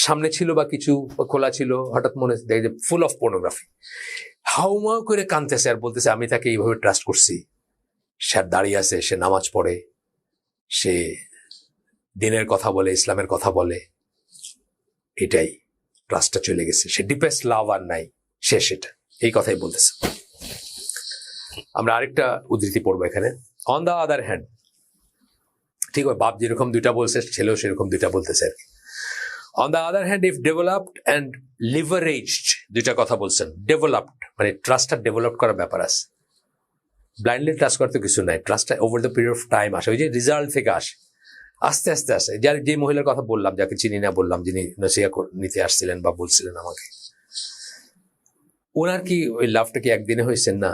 সামনে ছিল বা কিছু খোলা ছিল, হঠাৎ মনে দেখে যে ফুল অফ পর্নোগ্রাফি, হাউমা করে কাঁদতেছে আর বলতেছে আমি তাকে এইভাবে ট্রাস্ট করছি, সে দাঁড়িয়ে আছে, সে নামাজ পড়ে, সে দিনের কথা বলে, ইসলামের কথা বলে, এটাই ট্রাস্টটা চলে গেছে, সে ডিপেস্ট লাভ আর নাই, শেষ, এটা এই কথাই বলতেছে। আমরা আরেকটা উদ্ধৃতি পড়বো এখানে, অন দ্য আদার হ্যান্ড, ঠিক আছে, বাপ যেরকম দুইটা বলছে ছেলেও সেরকম দুইটা বলতেছে আর কি। On the other hand, if developed and leveraged, দুইটা কথা বলছেন, ডেভেলপড মানে ট্রাস্টটা ডেভেলপ করার ব্যাপার আছে, ব্লাইন্ডলি ট্রাস্ট করতে কিছু নাই, ট্রাস্টটা over the period of time আসে, ওই যে রিজাল্ট থেকে আসে, আস্তে আস্তে আসে। যার যে মহিলার কথা বললাম, যাকে চিনি না বললাম, যিনি নসিহা নিতে আসছিলেন বা বলছিলেন আমাকে, ওনার কি ওই লাভটা কি একদিনে হয়েছে না,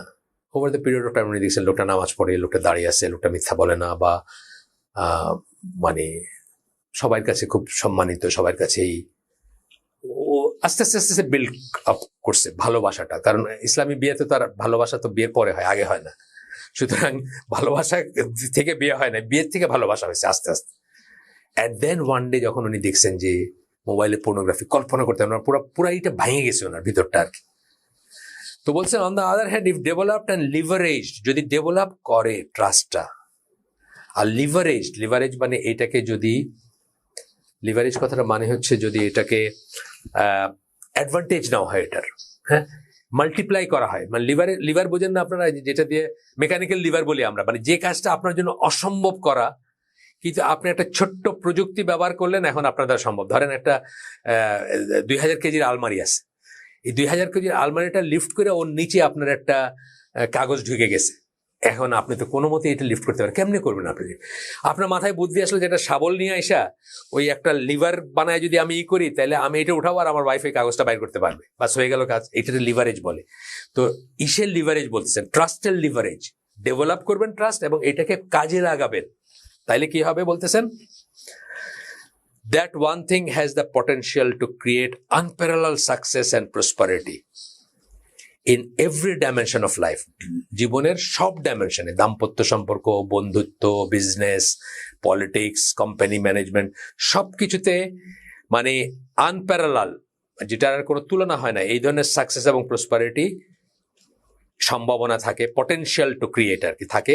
over the period of time উনি দেখছেন লোকটা নামাজ পড়ে, লোকটা দাঁড়িয়ে আছে, লোকটা মিথ্যা বলে না, বা মানে সবার কাছে খুব সম্মানিত, সবার কাছেই ও আস্তে আস্তে আস্তে বিল্ড আপ করছে ভালোবাসাটা। কারণ ইসলামী বিয়েতে তো আর ভালোবাসা তো বিয়ের পরে হয়, আগে হয় না, সুতরাং ভালোবাসা থেকে বিয়ে হয় না, বিয়ের থেকে ভালোবাসা হয়েছে আস্তে আস্তে। অ্যাট দেন ওয়ান ডে যখন উনি দেখছেন যে মোবাইলে পর্নোগ্রাফি, কল্পনা করতে ওনার পুরাইটা ভেঙে গেছে ওনার ভিতরটা আর কি। তো বলছেন on the other hand, if developed and leveraged, যদি ডেভেলপ করে ট্রাস্টটা, আর লিভারেজ মানে এটাকে যদি, লিভারেজ কথাটা মানে হচ্ছে যদি এটাকে অ্যাডভান্টেজ নেওয়া হয় এটার, হ্যাঁ, মাল্টিপ্লাই করা হয়, মানে লিভার বোঝেন না আপনারা, যেটা দিয়ে মেকানিক্যাল লিভার বলি আমরা, মানে যে কাজটা আপনার জন্য অসম্ভব করা, কিন্তু আপনি একটা ছোট্ট প্রযুক্তি ব্যবহার করলেন, এখন আপনার দ্বারা সম্ভব। ধরেন একটা 2000 কেজির আলমারি আছে, এই 2000 কেজির আলমারিটা লিফট করে ওর নিচে আপনার একটা কাগজ ঢুকে গেছে, এখন আপনি তো কোনো মতে এটা লিফট করতে পারেন, কেমনে করবেন আপনি? আপনার মাথায় বুদ্ধি আসলে যেটা শাবল নিয়ে আইসা ওই একটা লিভার বানায় যদি আমি করি, তাহলে আমি এটা উঠাবো আর আমার ওয়াইফ এই কাগজটা বাইর করতে পারবে, বাস হয়ে গেল কাজ। এটাতে লিভারেজ বলে। তো ইসের লিভারেজ বলতেছেন, ট্রাস্টের লিভারেজ, ডেভেলপ করবেন ট্রাস্ট এবং এটাকে কাজে লাগাবেন, তাইলে কি হবে বলতেছেন, that one thing has the potential to create unparalleled success and prosperity in every dimension of life. জীবনের সব ডাইমেনশনে, দাম্পত্য সম্পর্ক, বন্ধুত্ব, বিজনেস, পলিটিক্স, কোম্পানি ম্যানেজমেন্ট, সবকিছুতে মানে আনপ্যারালাল, যেটার কোনো তুলনা হয় না, এই ধরনের সাকসেস এবং প্রসপারিটি সম্ভাবনা থাকে, পটেনশিয়াল টু ক্রিয়েট আর কি থাকে,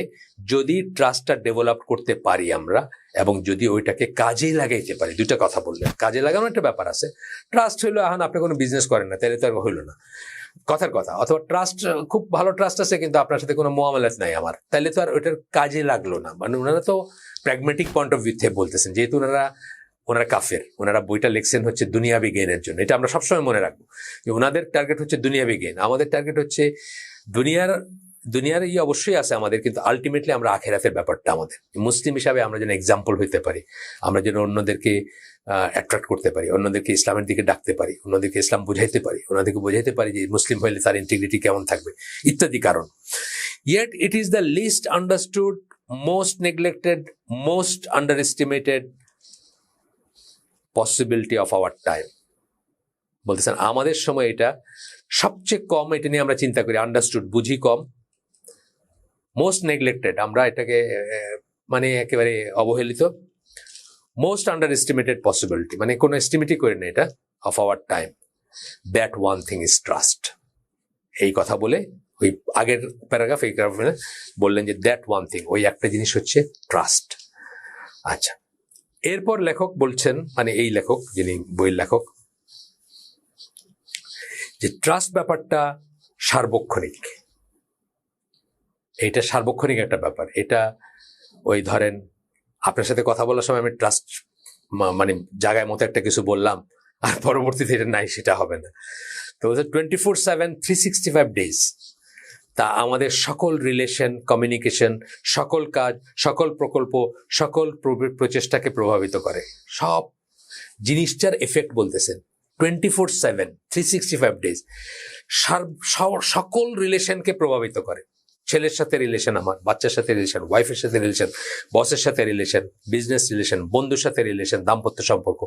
যদি ট্রাস্টটা ডেভেলপ করতে পারি আমরা, এবং যদি ওইটাকে কাজে লাগাইতে পারি। দুইটা কথা বললেন, কাজে লাগানো একটা ব্যাপার আছে। ট্রাস্ট হইলো, এখন আপনি কোনো বিজনেস করেন না, তাহলে তো আর হইলো না, কথার কথা। অথবা ট্রাস্ট, খুব ভালো ট্রাস্ট আছে কিন্তু আপনার সাথে কোনো মোয়ামেলাত নাই আমার, তাহলে তো আর ওইটার কাজে লাগলো না। মানে ওনারা তো প্র্যাগমেটিক পয়েন্ট অফ ভিউ থেকে বলতেছেন, যেহেতু ওনারা কাফের, ওনারা বইটা লিখছেন হচ্ছে দুনিয়াবি গেইনের জন্য। এটা আমরা সবসময় মনে রাখবো যে ওনাদের টার্গেট হচ্ছে দুনিয়াবি গেইন, আমাদের টার্গেট হচ্ছে দুনিয়ার অবশ্যই আছে আমাদের, কিন্তু আলটিমেটলি আমরা আখেরাতের ব্যাপারটা, আমাদের মুসলিম হিসাবে আমরা যেন এক্সাম্পল হইতে পারি, আমরা যেন অন্যদেরকে অ্যাট্রাক্ট করতে পারি, অন্যদেরকে ইসলামের দিকে ডাকতে পারি, অন্যদেরকে ইসলাম বুঝাইতে পারি, ওনাদেরকে বোঝাইতে পারি যে মুসলিম হইলে তার ইন্টিগ্রিটি কেমন থাকবে ইত্যাদি কারণ। Yet it is the least understood, most neglected, most underestimated possibility of our time. বলতেছেন আমাদের সময় এটা সবচেয়ে কম, এটা নিয়ে আমরা চিন্তা করি, আন্ডারস্টুড বুঝি কম, মোস্ট নেগলেক্টেড আমরা এটাকে মানে একেবারে অবহেলিত, মোস্ট আন্ডার এস্টিমেটেড পসিবিলিটি মানে কোনো এস্টিমেটই করি না এটা, of our time, that one thing is trust. এই কথা বলে ওই আগের প্যারাগ্রাফ, এই প্যারাগ্রাফে বললেন যে দ্যাট ওয়ান থিং, ওই একটা জিনিস হচ্ছে ট্রাস্ট। আচ্ছা, এরপর লেখক বলছেন, মানে এই লেখক যিনি বইয়ের লেখক, যে ট্রাস্ট ব্যাপারটা সার্বক্ষণিক, এটা সার্বক্ষণিক একটা ব্যাপার। এটা ওই ধরেন আপনার সাথে কথা বলার সময় আমি ট্রাস্ট মানে জায়গায় মতো একটা কিছু বললাম আর পরবর্তীতে এটা নাই, সেটা হবে না। তো 24/7 365 ডেজ তা আমাদের সকল রিলেশন, কমিউনিকেশন, সকল কাজ, সকল প্রকল্প, সকল প্রচেষ্টাকে প্রভাবিত করে। সব জিনিসটার এফেক্ট বলতেছেন 24/7 365 ডেজ সকল রিলেশনকে প্রভাবিত করে। ছেলের সাথে রিলেশন, আমার বাচ্চার সাথে রিলেশন, ওয়াইফের সাথে রিলেশন, বসের সাথে রিলেশন, বিজনেস রিলেশন, বন্ধুর সাথে রিলেশন, দাম্পত্য সম্পর্ক,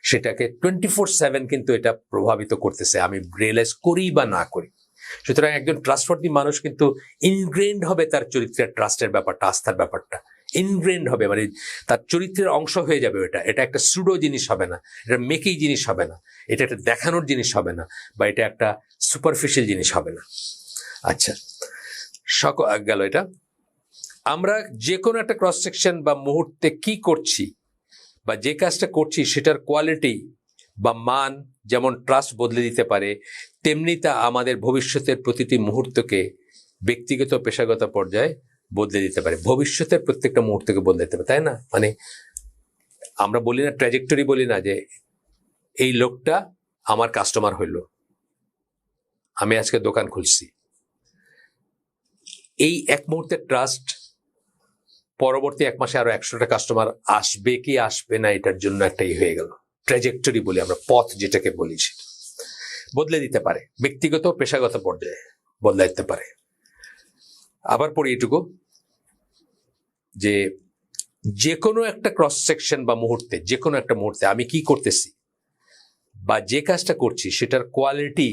সেটাকে 24/7 কিন্তু এটা প্রভাবিত করতেছে, আমি রিয়েলাইজ করি বা না করি। সুতরাং একজন ট্রাস্টওয়ার্দি মানুষ কিন্তু ইনগ্রেইনড হবে তার চরিত্রের, ট্রাস্টের ব্যাপারটা, আস্থার ব্যাপারটা, ইনগ্রেন্ড হবে, মানে তার চরিত্রের অংশ হয়ে যাবে। এটা একটা সুডো জিনিস হবে না, এটা মেকি জিনিস হবে না, এটা একটা দেখানোর জিনিস হবে না, বা এটা একটা সুপারফিশিয়াল জিনিস হবে না। আচ্ছা, গেল এটা। আমরা যে কোনো একটা ক্রস সেকশন বা মুহূর্তে কি করছি বা যে কাজটা করছি সেটার কোয়ালিটি বা মান যেমন ট্রাস্ট বদলে দিতে পারে, তেমনি তা আমাদের ভবিষ্যতের প্রতিটি মুহূর্তকে ব্যক্তিগত পেশাগত পর্যায়ে বদলে দিতে পারে। ভবিষ্যতের প্রত্যেকটা মুহূর্তকে বদলে দিতে পারে, তাই না? মানে আমরা বলি না, ট্র্যাজেক্টরি বলি না, যে এই লোকটা আমার কাস্টমার হইল, আমি আজকে দোকান খুলছি, এই এক মুহূর্তের ট্রাস্ট পরবর্তী 1 মাসে আরো 100টা কাস্টমার আসবে কি আসবে না এটার জন্য একটাই হয়ে গেল। ট্র্যাজেক্টরি বলি আমরা, পথ যেটাকে বলি, সেটা বদলে দিতে পারে, ব্যক্তিগত পেশাগত পর্যায়ে বদলে দিতে পারে। আবার পড়ি এটুকু, যে কোনো একটা ক্রস সেকশন বা মুহূর্তে, যে কোনো একটা মুহূর্তে আমি কি করতেছি বা যে কাজটা করছি সেটার কোয়ালিটি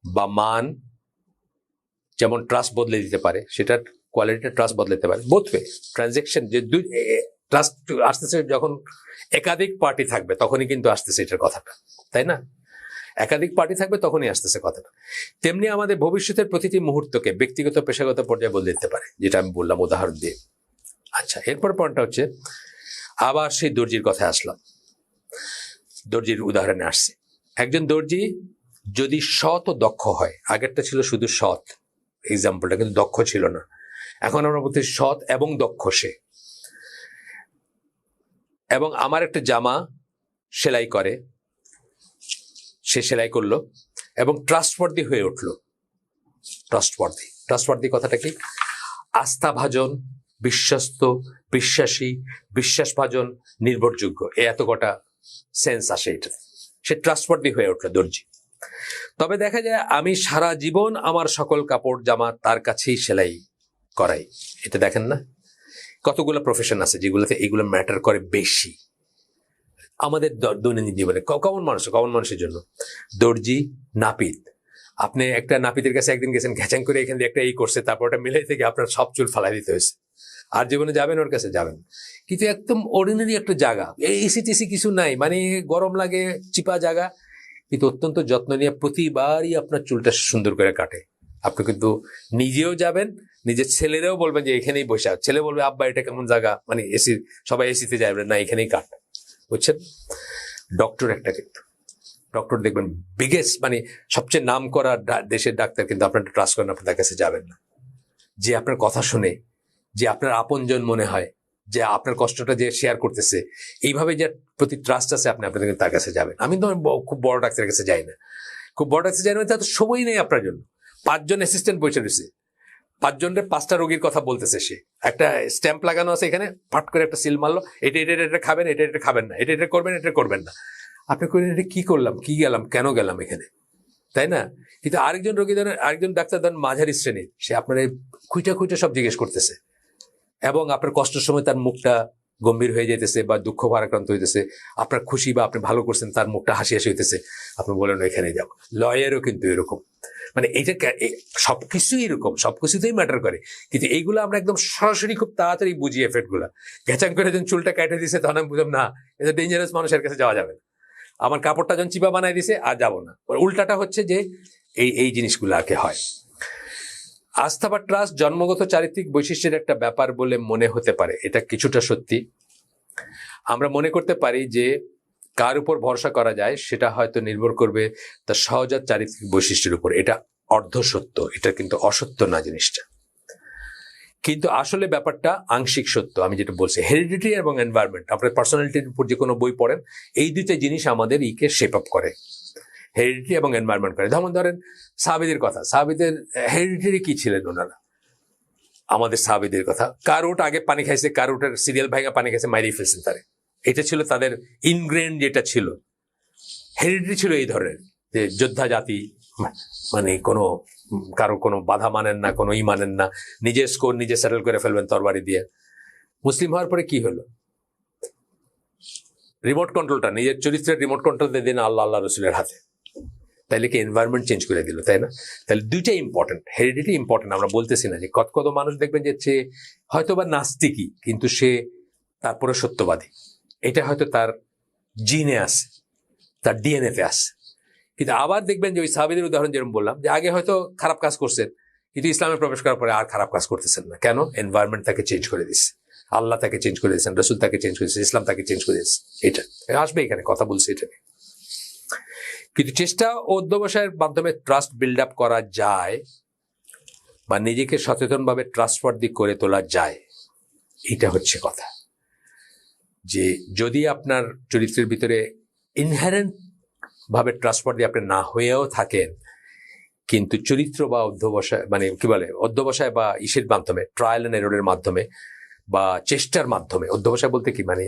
বা মান যেমন ট্রাস্ট বদলে দিতে পারে, সেটার কোয়ালিটি ট্রাস্ট বদলে দিতে পারে। বোথ ওয়ে ট্রানজেকশন, যে ট্রাস্ট আসতেছে যখন একাধিক পার্টি থাকবে তখনই কিন্তু আসতেছে এটার কথাটা, তাই না? একাধিক পার্টি থাকবে তখনই আসতেছে কথাটা। তেমনি আমাদের ভবিষ্যতের প্রতিটি মুহূর্তকে ব্যক্তিগত পেশাগত পর্যায়ে বদলে দিতে পারে, যেটা আমি বললাম উদাহরণ দিয়ে। আচ্ছা, এরপর পয়েন্টটা হচ্ছে, আবার সেই দর্জির কথায় আসলাম, দর্জির উদাহরণে আসছে। একজন দর্জি যদি সৎ ও দক্ষ হয়, আগেরটা ছিল শুধু সৎ এক্সাম্পলটা, কিন্তু দক্ষ ছিল না, এখন আমরা বলতে সৎ এবং দক্ষ সে, এবং আমার একটা জামা সেলাই করে, সে সেলাই করলো এবং ট্রাস্টওয়ার্দি হয়ে উঠলো। ট্রাস্টওয়ার্দি কথাটা কি? আস্থাভাজন, বিশ্বস্ত, বিশ্বাসী, বিশ্বাসভাজন, নির্ভরযোগ্য, এত কটা সেন্স আসে এটা। সে ট্রাস্টওয়ার্দি হয়ে উঠলো দর্জি। তবে দেখা যায় আমি সারা জীবন আমার সকল কাপড় জামা তার কাছেই সেলাই করাই। এটা দেখেন না, কতগুলো প্রফেশন আছে যেগুলোতে এগুলো ম্যাটার করে বেশি আমাদের দৈনন্দিন জীবনে, কমন মানুষের জন্য। দর্জি, নাপিত, আপনি একটা নাপিতের কাছে একদিন গেছেন, ঘ্যাচাং করে এখান দিয়ে একটা এই করছে, তারপর ওটা মিলাই থেকে আপনার সব চুল ফালাই দিতে হয়েছে। আর জীবনে যাবেন ওর কাছে, যাবেন, কিন্তু একদম অর্ডিনারি একটা জায়গা, এসি টেসি কিছু নাই, মানে গরম লাগে, চিপা জায়গা, কিন্তু অত্যন্ত যত্ন নিয়ে প্রতিবারই আপনার চুলটা সুন্দর করে কাটে। আপনি কিন্তু নিজেও যাবেন, নিজের ছেলেরাও বলবেন যে এখানেই বসে, ছেলে বলবে আব্বা এটা কেমন জায়গা, মানে এসি, সবাই এসিতে যাবেন না, এখানেই কাট, বুঝছেন? ডক্টর একটা, কিন্তু ডক্টর দেখবেন বিগেস্ট, মানে সবচেয়ে নাম করা দেশের ডাক্তার, কিন্তু আপনার ট্রাস্ট করেন, আপনার কাছে যাবেন না। যে আপনার কথা শুনে, যে আপনার আপনজন মনে হয়, যে আপনার কষ্টটা যে শেয়ার করতেছে, এইভাবে যে প্রতি ট্রাস্ট আছে, আপনি আপনাদের তার কাছে যাবেন। আমি তো খুব বড় ডাক্তারের কাছে যাই না, তার তো সময় নেই আপনার জন্য। 5 জন অ্যাসিস্ট্যান্ট বসে রয়েছে, 5 জনের 5টা রোগীর কথা বলতেছে, সে একটা স্ট্যাম্প লাগানো আছে এখানে, ফাট করে একটা সিল মারলো, এটা খাবেন, এটা খাবেন না, এটা করবেন, এটা করবেন না। আপনি করেন এটা কি করলাম, কি গেলাম, কেন গেলাম এখানে, তাই না? কিন্তু আরেকজন রোগী ধরেন, আরেকজন ডাক্তার ধরেন মাঝারি শ্রেণীর, সে আপনার খুঁটা সব জিজ্ঞেস করতেছে, এবং আপনার কষ্টের সময় তার মুখটা গম্ভীর হয়ে যেতেছে বা দুঃখ ভারাক্রান্ত হইতেছে, আপনার খুশি বা আপনি ভালো করছেন তার মুখটা হাসি হাসি হইতেছে, আপনি বলেন এখানে যাবো। লয়ারও কিন্তু এরকম, মানে এটা সবকিছুই এরকম, সবকিছুতেই ম্যাটার করে, কিন্তু এইগুলো আমরা একদম সরাসরি খুব তাড়াতাড়ি বুঝি এফেক্ট গুলা। ঘেঁচাং করে যখন চুলটা কেটে দিছে তখন আমি বুঝলাম না, এটা ডেঞ্জারাস, মানুষের কাছে যাওয়া যাবে না। আমার কাপড়টা যখন চিপা বানাই দিছে, আর যাবো না। উল্টাটা হচ্ছে যে এই জিনিসগুলো আর কি হয়। আস্থা বা ট্রাস্ট জন্মগত চারিত্রিক বৈশিষ্ট্যের একটা ব্যাপার বলে মনে হতে পারে, এটা কিছুটা সত্যি। আমরা মনে করতে পারি যে কার উপর ভরসা করা যায় সেটা হয়তো নির্ভর করবে তার সহজাত চারিত্রিক বৈশিষ্ট্যের উপর। এটা অর্ধ সত্য, এটা কিন্তু অসত্য না জিনিসটা, কিন্তু আসলে ব্যাপারটা আংশিক সত্য। আমি যেটা বলছি, হেরিডিটি এবং এনভায়রনমেন্ট, আপনার পার্সোনালিটির উপর যে কোনো বই পড়েন, এই দুইটা জিনিস আমাদের ইকে শেপ আপ করে, হেরিডিটি এবং এনভায়রনমেন্ট করে। যেমন ধরেন সাহাবীদের কথা, সাহাবীদের হেরিডিটি কি ছিলেন ওনারা, আমাদের সাহাবীদের কথা, কার ওটা আগে পানি খাইছে, কার ওটার সিরিয়াল ভাঙা পানি খাইছে, মাইরি ফেলছেন তারে, এটা ছিল তাদের ইনগ্রেন, যেটা ছিল হেরিডিটি ছিল এই ধরনের, যে যোদ্ধা জাতি, মানে কোনো কারো কোনো বাধা মানেন না, কোনো মানেন না, নিজের স্কোর নিজে সেটেল করে ফেলবেন তরবারি দিয়ে। মুসলিম হওয়ার পরে কি হলো, রিমোট কন্ট্রোলটা, নিজের চরিত্রের রিমোট কন্ট্রোল দিয়ে দিন আল্লাহ রসুলের হাতে, তাইলে কি এনভায়রনমেন্ট চেঞ্জ করে দিল, তাই না? তাহলে দুইটাই ইম্পর্টেন্ট, হেরিডিটি ইম্পর্টেন্ট, আমরা বলতেছি না যে কত কত মানুষ দেখবেন যে হয়তো বা নাস্তিকই কিন্তু সে তারপরে সত্যবাদী, এটা হয়তো তার জিনে আছে, তার ডিএনএতে আছে। কিন্তু আবার দেখবেন যে ওই সাহাবীদের উদাহরণ যেরকম বললাম, যে আগে হয়তো খারাপ কাজ করছেন কিন্তু ইসলামে প্রবেশ করার পরে আর খারাপ কাজ করতেছেন না। কেন? এনভায়রনমেন্ট তাকে চেঞ্জ করে দিচ্ছে, আল্লাহ তাকে চেঞ্জ করে দিয়েছেন, রসুল তাকে চেঞ্জ করে দিয়েছে, ইসলাম তাকে চেঞ্জ করে দিয়েছে। এটা আসবে, এখানে কথা বলছে এটা নিয়ে। কিন্তু চেষ্টা ও অধ্যবসায়ের মাধ্যমে ট্রাস্ট বিল্ড আপ করা যায় বা নিজেকে সচেতনভাবে ট্রাস্টওয়ার্দি করে তোলা যায়, এটা হচ্ছে কথা। যে যদি আপনার চরিত্রের ভিতরে ইনহেরেন্ট ভাবে ট্রাস্টওয়ার্দি আপনি না হয়েও থাকেন, কিন্তু চরিত্র বা অধ্যবসায় মানে কি বলে অধ্যবসায় বা ইসের মাধ্যমে, ট্রায়াল এন্ড এররের মাধ্যমে বা চেষ্টার মাধ্যমে, অধ্যবসায় বলতে কি মানে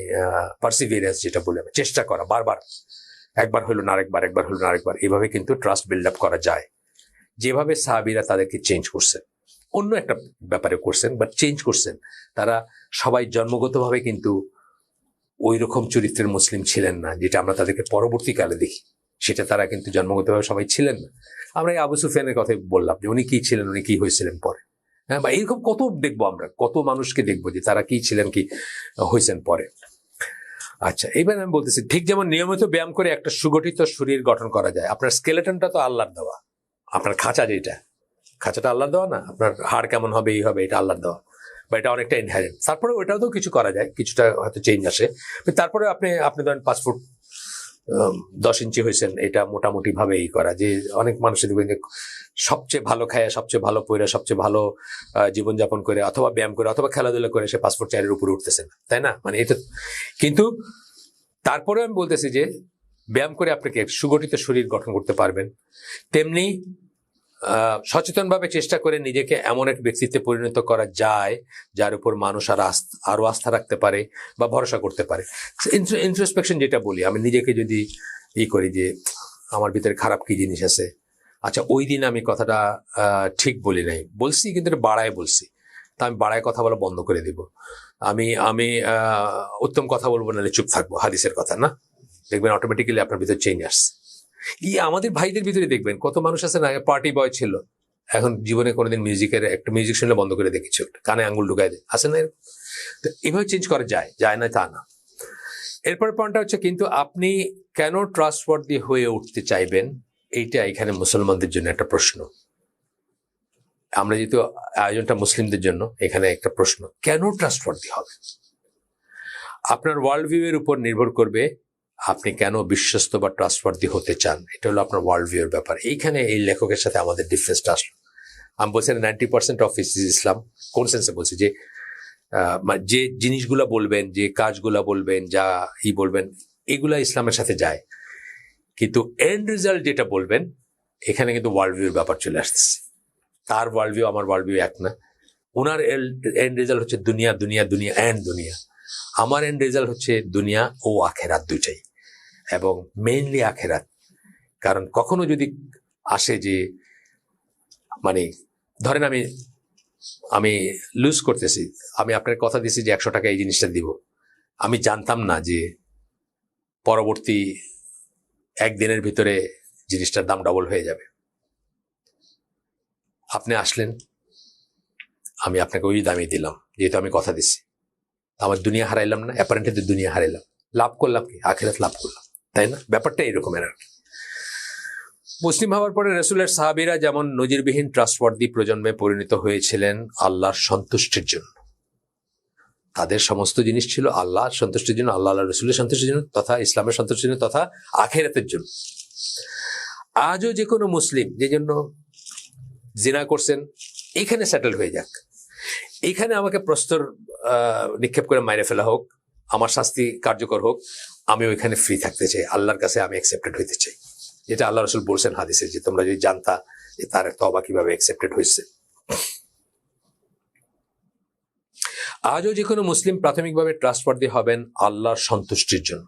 পার্সিভিয়ারেন্স যেটা বলে, চেষ্টা করা বারবার, একবার হলো না আরেকবার, একবার হলো না আরেকবার, এভাবে কিন্তু ট্রাস্ট বিল্ড আপ করা যায়। যেভাবে সাহাবীরা তাদেরকে চেঞ্জ করছেন, অন্য একটা ব্যাপারে করছেন বাট চেঞ্জ করছেন। তারা সবাই জন্মগতভাবে কিন্তু ওই রকম চরিত্রের মুসলিম ছিলেন না, যেটা আমরা তাদেরকে পরবর্তীকালে দেখি, সেটা তারা কিন্তু জন্মগতভাবে সবাই ছিলেন না। আমরা এই আবু সুফিয়ানের কথাই বললাম যে উনি কি ছিলেন, উনি কি হয়েছিলেন পরে, হ্যাঁ, বা এইরকম কত দেখবো আমরা, কত মানুষকে দেখবো যে তারা কি ছিলেন, কি হয়েছেন পরে। আচ্ছা, এইবার আমি বলতেছি, ঠিক যেমন নিয়মিত ব্যায়াম করে একটা সুগঠিত শরীর গঠন করা যায়, আপনার স্কেলেটনটা তো আল্লাহর দেওয়া, আপনার খাঁচা যেটা, খাঁচাটা আল্লাহর দেওয়া না, আপনার হাড় কেমন হবে এই হবে, এটা আল্লাহর দেওয়া, বা এটা অনেকটা ইনহেরেন্ট। তারপরে ওটাও তো কিছু করা যায়, কিছুটা হয়তো চেঞ্জ আসে, তারপরে আপনি ধরেন 5 ফুট 10 ইঞ্চি হয়েছেন, এটা মোটামুটি ভাবে এই করা। যে অনেক মানুষের দেখবেন যে সবচেয়ে ভালো খায়, সবচেয়ে ভালো পয়রা, সবচেয়ে ভালো জীবনযাপন করে অথবা ব্যায়াম করে অথবা খেলাধুলা করে সে 5 ফুট 4 উপরে উঠতেছেন, তাই না? মানে এটা কিন্তু তারপরে আমি বলতেছি যে ব্যায়াম করে আপনাকে সুগঠিত শরীর গঠন করতে পারবেন, তেমনি সচেতনভাবে চেষ্টা করে নিজেকে এমন এক ব্যক্তিত্বে পরিণত করা যায় যার উপর মানুষ আরো আস্থা রাখতে পারে বা ভরসা করতে পারে। ইন্ট্রোস্পেকশন যেটা বলি, আমি নিজেকে যদি করি যে আমার ভিতরে খারাপ কি জিনিস আছে, আচ্ছা ওই দিন আমি কথাটা ঠিক বলি নাই, বলছি কিন্তু বাড়ায় বলছি, তা আমি বাড়ায় কথা বলা বন্ধ করে দিব। আমি উত্তম কথা বলবো, নাহলে চুপ থাকবো, হাদিসের কথা না, দেখবেন অটোমেটিক্যালি আপনার ভিতরে চেঞ্জ আসছে। আমাদের ভাইদের ভিতরে দেখবেন কত মানুষ আছে না, পার্টি বয় ছিল, এখন জীবনে কোনোদিন একটা মিউজিক শুনলে বন্ধ করে দেখেছে, কানে আঙ্গুল ঢুকায় দেয়, আসে না? তো এভাবে চেঞ্জ করা যায় না তা না। এরপর পয়েন্টটা হচ্ছে, কিন্তু আপনি কেন ট্রাস্টওয়ার্দি হয়ে উঠতে চাইবেন, এইটা এখানে মুসলমানদের জন্য একটা প্রশ্ন। আমরা যেহেতু আয়োজনটা মুসলিমদের জন্য, এখানে একটা প্রশ্ন, কেন ট্রাস্টওয়ার্দি হবে? আপনার ওয়ার্ল্ড ভিউ এর উপর নির্ভর করবে আপনি কেন বিশ্বস্ত বা ট্রাস্টওয়ার্দি হতে চান। এটা হলো আপনার ওয়ার্ল্ড ভিউ এর ব্যাপার। এইখানে এই লেখকের সাথে আমাদের ডিফারেন্সটা আসলো। আমি বলছি 90% অফ ইসলাম, কোন সেন্সে বলছি, যে যে জিনিসগুলা বলবেন, যে কাজগুলা বলবেন, যা বলবেন, এগুলা ইসলামের সাথে যায়, কিন্তু এন্ড রেজাল্ট যেটা বলবেন, এখানে কিন্তু ওয়ার্ল্ড ভিউর ব্যাপার চলে আসতেছে। তার ওয়ার্ল্ড ভিউ আমার ওয়ার্ল্ড ভিউ এক না। ওনার এন্ড রেজাল্ট হচ্ছে দুনিয়া, দুনিয়া, দুনিয়া এন্ড দুনিয়া। আমার এন্ড রেজাল্ট হচ্ছে দুনিয়া ও আখেরাত দুইটাই, এবং মেইনলি আখেরাত। কারণ কখনো যদি আসে যে মানে ধরেন আমি লুজ করতেছি, আমি আপনার কথা দিছি যে 100 টাকা এই জিনিসটা দিব, আমি জানতাম না যে পরবর্তী একদিনের ভিতরে জিনিসটার দাম ডবল হয়ে যাবে। আপনি আসলেন, আমি আপনাকে ওই দামই দিলাম, যেহেতু আমি কথা দিচ্ছি। আমার দুনিয়া হারাইলাম না? অ্যাপারেন্টলি দুনিয়া হারাইলাম, লাভ করলাম কি? আখিরাত লাভ করলাম, তাই না? ব্যাপারটা এরকমের আর কি। মুসলিম হওয়ার পরে রাসূলের সাহাবীরা যেমন নজিরবিহীন ট্রাস্টওয়ার্দি প্রজন্মে পরিণত হয়েছিলেন আল্লাহর সন্তুষ্টির জন্য। তাদের সমস্ত জিনিস ছিল আল্লাহর সন্তুষ্টির জন্য, আল্লাহ রাসূলের সন্তুষ্টির জন্য, তথা ইসলামের সন্তুষ্টির জন্য, তথা আখিরাতের জন্য। আজও যে কোনো মুসলিম যে জন্য জিনা করছেন, এখানে সেটেল হয়ে যাক, এখানে আমাকে প্রস্তর নিক্ষেপ করে মাইরে ফেলা হোক, আমার শাস্তি কার্যকর হোক, আমি ওইখানে ফ্রি থাকতে চাই, আল্লাহর কাছে আমি অ্যাকসেপ্টেড হইতে চাই। যেটা আল্লাহ রাসূল বলছেন হাদিসে, যে তোমরা যদি জানতা যে তার তওবা কিভাবে অ্যাকসেপ্টেড হয়েছে। আজও যে কোনো মুসলিম প্রাথমিকভাবে ট্রাস্টওয়ার্দি হবেন আল্লাহর সন্তুষ্টির জন্য।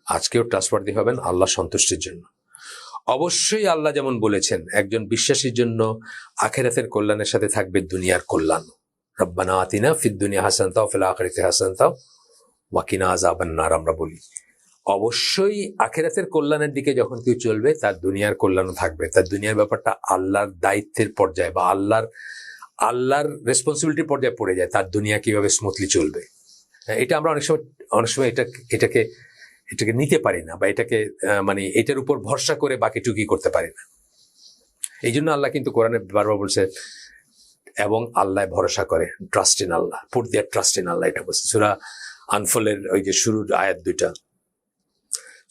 আজকেও ট্রাস্টওয়ার্দি হবেন আল্লাহর সন্তুষ্টির জন্য। অবশ্যই আল্লাহ যেমন বলেছেন, একজন বিশ্বাসীর জন্য আখিরাতের কল্যাণের সাথে থাকবে দুনিয়ার কল্যাণ। রব্বানা আতিনা ফিদ দুনিয়া হাসানাতাও ওয়া ফিল আখিরাতি হাসানাতাও ওয়া কিনা আযাবান নার, আমরা বলি। অবশ্যই আখিরাতের কল্যাণের দিকে যখন কেউ চলবে তার দুনিয়ার কল্যাণও থাকবে, তার দুনিয়ার ব্যাপারটা আল্লাহর দায়িত্বের পর্যায়ে বা আল্লাহর রেসপন্সিবিলিটির পর্যায়ে পড়ে যায়, তার দুনিয়া কিভাবে স্মুথলি চলবে। এটা আমরা অনেক সময় এটাকে নিতে পারি না, বা এটাকে মানে এটার উপর ভরসা করে বাকিটুকি করতে পারি না। এই জন্য আল্লাহ কিন্তু কোরআনে বারবার বলছে এবং আল্লাহ ভরসা করে, trust in Allah, put their trust in Allah, এটা বলছে সূরা আনফলের ওই যে শুরুর আয়াত দুইটা,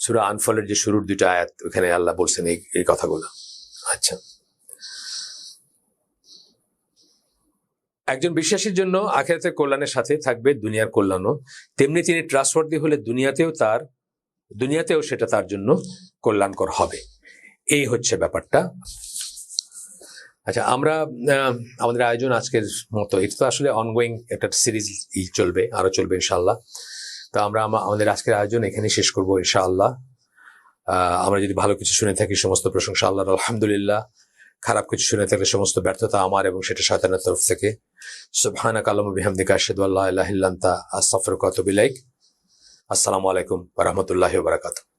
সূরা আনফলের যে শুরুর দুইটা আয়াত, ওখানে আল্লাহ বলছেন এই কথাগুলো। আচ্ছা, একজন বিশ্বাসীর জন্য আখিরাতের কল্যাণের সাথে থাকবে দুনিয়ার কল্যাণও, তেমনি তিনি ট্রাস্টওয়ার্দি হলে দুনিয়াতেও সেটা তার জন্য কল্যাণকর হবে। এই হচ্ছে ব্যাপারটা। আচ্ছা, আমরা আমাদের আয়োজন আজকের মতো, এটা তো আসলে অনগোয়িং একটা সিরিজ চলবে, আরো চলবে ইনশাআল্লাহ। তো আমরা আমাদের আজকের আয়োজন এখানেই শেষ করবো ইনশাআল্লাহ। আমরা যদি ভালো কিছু শুনে থাকি সমস্ত প্রশংসা আল্লাহর, আলহামদুলিল্লাহ। খারাপ কিছু শুনে থাকলে সমস্ত ব্যর্থতা আমার এবং সেটা শয়তানের তরফ থেকে। সুবহানাকা আল্লাহুম্মা বিহামদিকা আশহাদু আল্লা ইলাহা ইল্লা আনতা আস্তাগফিরুকা ওয়া আতুবু ইলাইক। আসসালামু আলাইকুম ওয়া রাহমাতুল্লাহি ওয়া বারাকাতুহু।